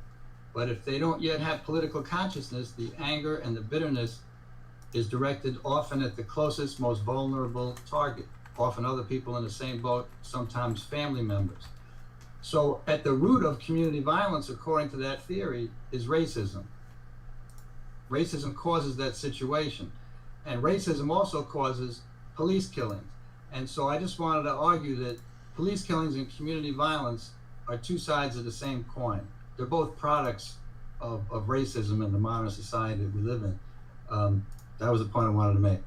But if they don't yet have political consciousness, the anger and the bitterness is directed often at the closest, most vulnerable target, often other people in the same boat, sometimes family members. So at the root of community violence, according to that theory, is racism. Racism causes that situation. And racism also causes police killings. And so I just wanted to argue that police killings and community violence are two sides of the same coin. They're both products of racism in the modern society that we live in. That was the point I wanted to make.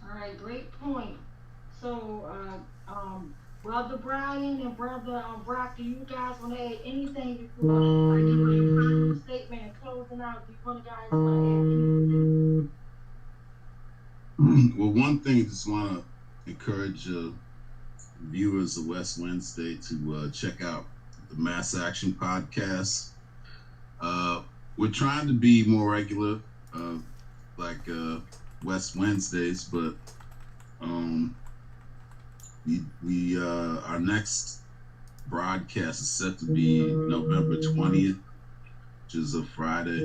All right, great point. So, Brother Brian and Brother Brock, do you guys want to add anything before I give my final statement and closing out? Do you guys want to add anything? Well, one thing I just want to encourage viewers of West Wednesday to check out the Mass Action Podcast. We're trying to be more regular, like West Wednesdays, but we our next broadcast is set to be November 20th, which is a Friday.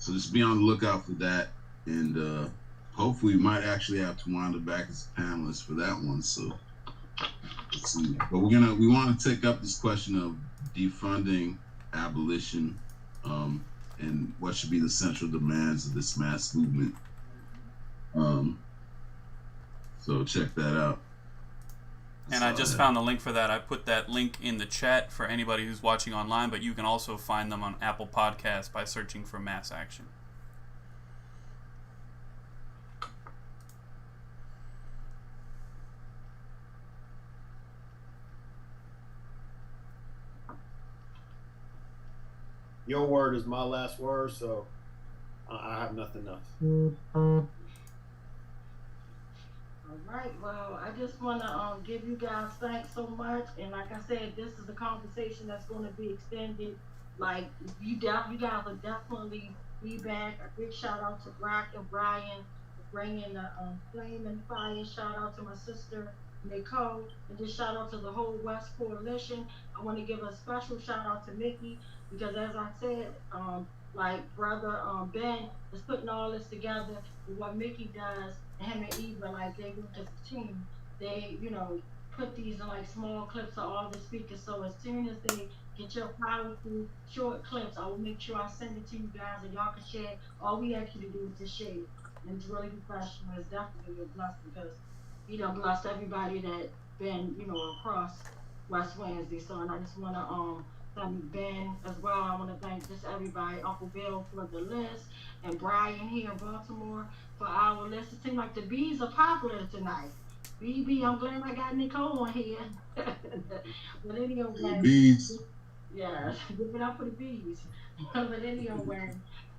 So just be on the lookout for that, and hopefully we might actually have Tawanda back as a panelist for that one. So let's see. But we want to take up this question of defunding abolition, and what should be the central demands of this mass movement. So check that out. And I just found the link for that. I put that link in the chat for anybody who's watching online, but you can also find them on Apple Podcasts by searching for Mass Action. Your word is my last word, so I have nothing else. All right, well, I just want to give you guys thanks so much, and like I said, this is a conversation that's going to be extended. Like, you guys will definitely be back. A big shout out to Brock and Brian for bringing the flame and fire. Shout out to my sister Nicole, and just shout out to the whole West Coalition. I want to give a special shout out to Mickey, because as I said, like brother Ben is putting all this together with what Mickey does, and him and Eva, like they work as a team. They, put these in like small clips of all the speakers. So as soon as they get your powerful short clips, I will make sure I send it to you guys and y'all can share. All we ask you to do is just share it. And it's really professional. It's definitely a blessing because he done blessed everybody that been, across West Wednesday. So, and I just want to thank Ben as well. I want to thank just everybody, Uncle Bill for the list, and Brian here in Baltimore for our list. It seems like the bees are popular tonight. BB, I'm glad I got Nicole on here. But anyway, bees. Yeah, give it up for the bees. But anyway,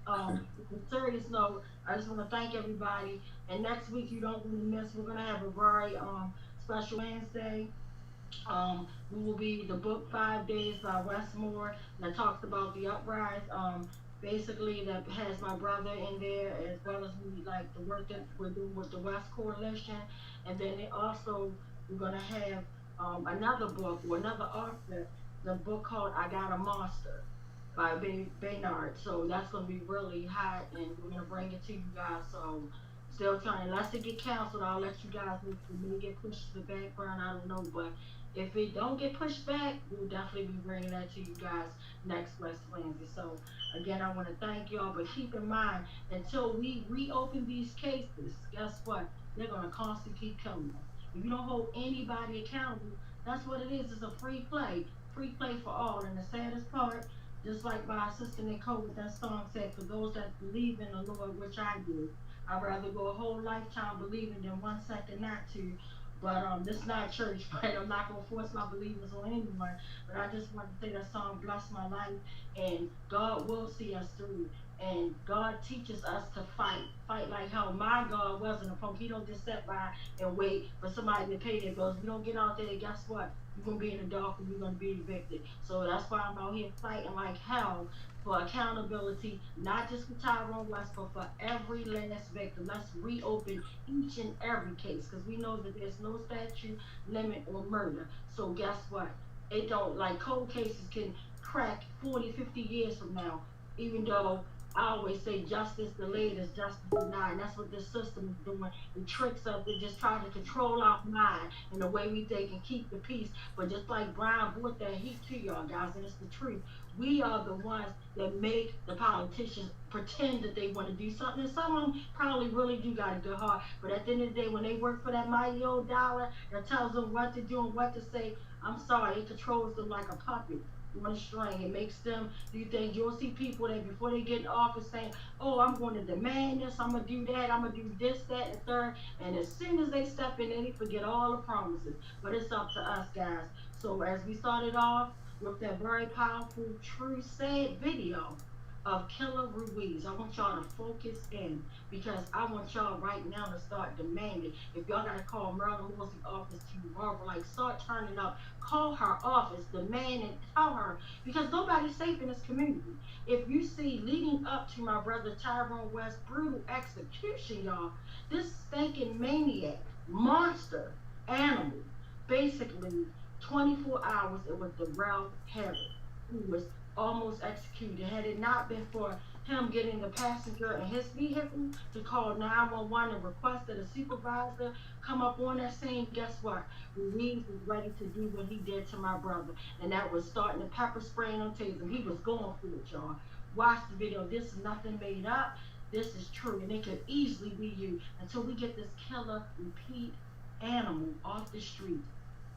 on a serious note, I just want to thank everybody. And next week, you don't want to miss. We're gonna have a very special Wednesday. We will be the book 5 Days by Westmore that talks about the uprise. Basically, that has my brother in there, as well as we like the work that we're doing with the West Coalition. And then we're gonna have another book or another author, the book called I Got a Monster by Baynard. So that's gonna be really hot, and we're gonna bring it to you guys. So still trying, unless it get canceled, I'll let you guys know. If it may get pushed to the back burner, I don't know, but if it don't get pushed back, we'll definitely be bringing that to you guys next West Wednesday. So again, I want to thank y'all, but keep in mind, until we reopen these cases, guess what? They're going to constantly keep coming. If you don't hold anybody accountable, that's what it is. It's a free play for all. And the saddest part, just like my sister Nicole with that song said, for those that believe in the Lord, which I do, I'd rather go a whole lifetime believing than 1 second not to. But this is not church, right? I'm not going to force my believers on anyone. But I just want to say that song blessed my life. And God will see us through. And God teaches us to fight. Fight like how my God wasn't a punk. He don't just sit by and wait for somebody to pay their bills. We don't get out there, guess what? You're going to be in the dark and you're going to be evicted. So that's why I'm out here fighting like hell for accountability, not just for Tyrone West, but for every last victim. Let's reopen each and every case, because we know that there's no statute limit on murder. So guess what? It don't, like cold cases can crack 40, 50 years from now, even though I always say justice delayed is justice denied. And that's what this system is doing. It tricks us. They just try to control our mind in the way we think and keep the peace. But just like Brian brought that heat to y'all guys, and it's the truth. We are the ones that make the politicians pretend that they want to do something. And some of them probably really do got a good heart. But at the end of the day, when they work for that mighty old dollar that tells them what to do and what to say, I'm sorry, it controls them like a puppet. One string. It makes them do things. You'll see people that before they get in office saying, oh, I'm going to demand this, I'm going to do that, I'm going to do this, that, and third. And as soon as they step in, they forget all the promises. But it's up to us, guys. So as we started off with that very powerful, true, sad video of Killer Ruiz, I want y'all to focus in, because I want y'all right now to start demanding. If y'all got to call Marilyn Wilson's office tomorrow, like start turning up, call her office, demand and tell her, because nobody's safe in this community. If you see leading up to my brother Tyrone West brutal execution, y'all, this stinking maniac monster animal. Basically, 24 hours, it was Darrell Harris who was almost executed. Had it not been for him getting the passenger in his vehicle to call 911 and request that a supervisor come up on that scene, guess what? Ruiz was ready to do what he did to my brother, and that was starting to pepper spray on taser. He was going for it, y'all. Watch the video. This is nothing made up. This is true, and it could easily be you until we get this killer repeat animal off the street.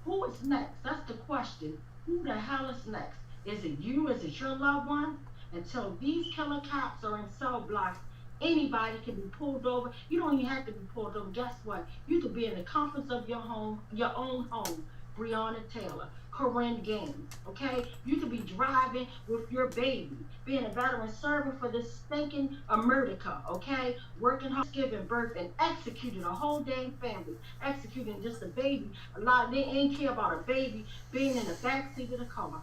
Who is next? That's the question. Who the hell is next? Is it you? Is it your loved one? Until these killer cops are in cell blocks, anybody can be pulled over. You don't even have to be pulled over. Guess what? You could be in the comforts of your home, your own home. Breonna Taylor, Corinne Gaines, okay? You could be driving with your baby, being a veteran serving for this stinking America, okay? Working hard, giving birth, and executing a whole dang family, executing just a baby. A lot, they ain't care about a baby being in the backseat of the car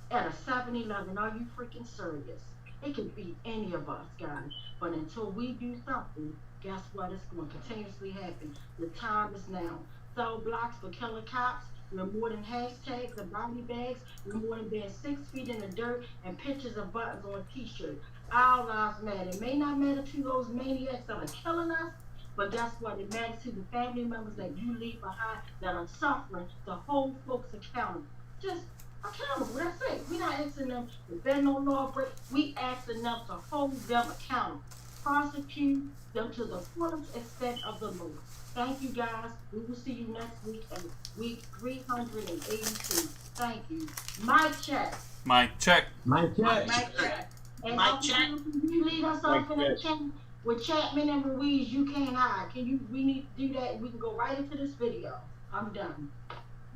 at a 7-Eleven. Are you freaking serious? It could be any of us, guys. But until we do something, guess what? It's going to continuously happen. The time is now. Cell blocks for killer cops. We're more than hashtags and body bags. We're more than being 6 feet in the dirt and pictures of buttons on t-shirts. Our lives matter. It may not matter to those maniacs that are killing us, but guess what? It matters to the family members that you leave behind that are suffering, to hold folks accountable. Just accountable. That's it. We're not asking them to bend no law break. We asking them to hold them accountable. Prosecute them to the fullest extent of the law. Thank you, guys. We will see you next week at week 382. Thank you. Mic check. Mic check. Mic check. Mic check. And Mic check. Can you lead us off in a chat with Chapman and Ruiz? You can't hide. Can you? We need to do that, and we can go right into this video. I'm done.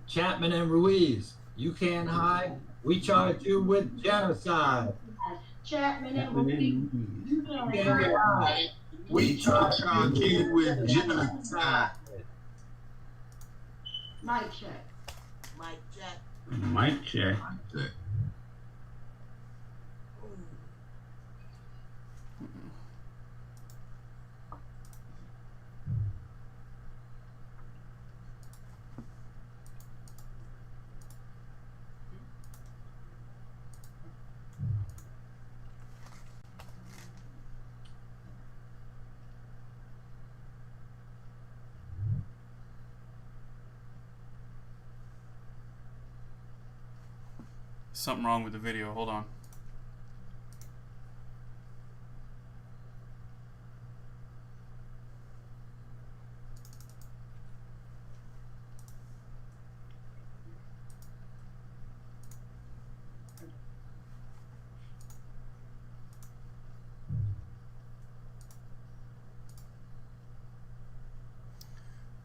Chapman and Ruiz, you can't hide. We charge you with genocide. Chapman and Ruiz, you can't Can't hide. hide. We charge you with genocide. Mic check. Mic check. Mic check. Something wrong with the video. Hold on.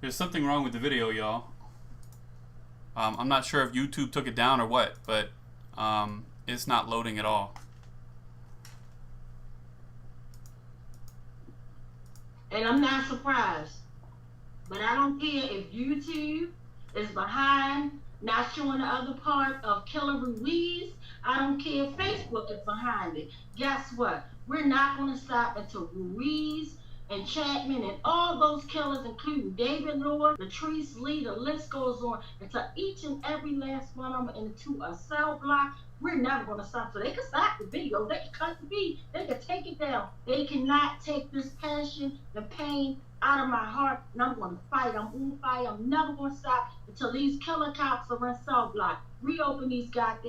There's something wrong with the video, y'all. I'm not sure if YouTube took it down or what, but it's not loading at all. And I'm not surprised. But I don't care if YouTube is behind not showing the other part of Killer Ruiz. I don't care if Facebook is behind it. Guess what? We're not going to stop until Ruiz and Chapman and all those killers, including David Lord, Latrice Lee, the list goes on, until each and every last one of them into a cell block. We're never going to stop. So they can stop the video, they can cut the beat, they can take it down. They cannot take this passion, the pain out of my heart, and I'm going to fight. I'm on fire. I'm never going to stop until these killer cops are in cell block. Reopen these goddamn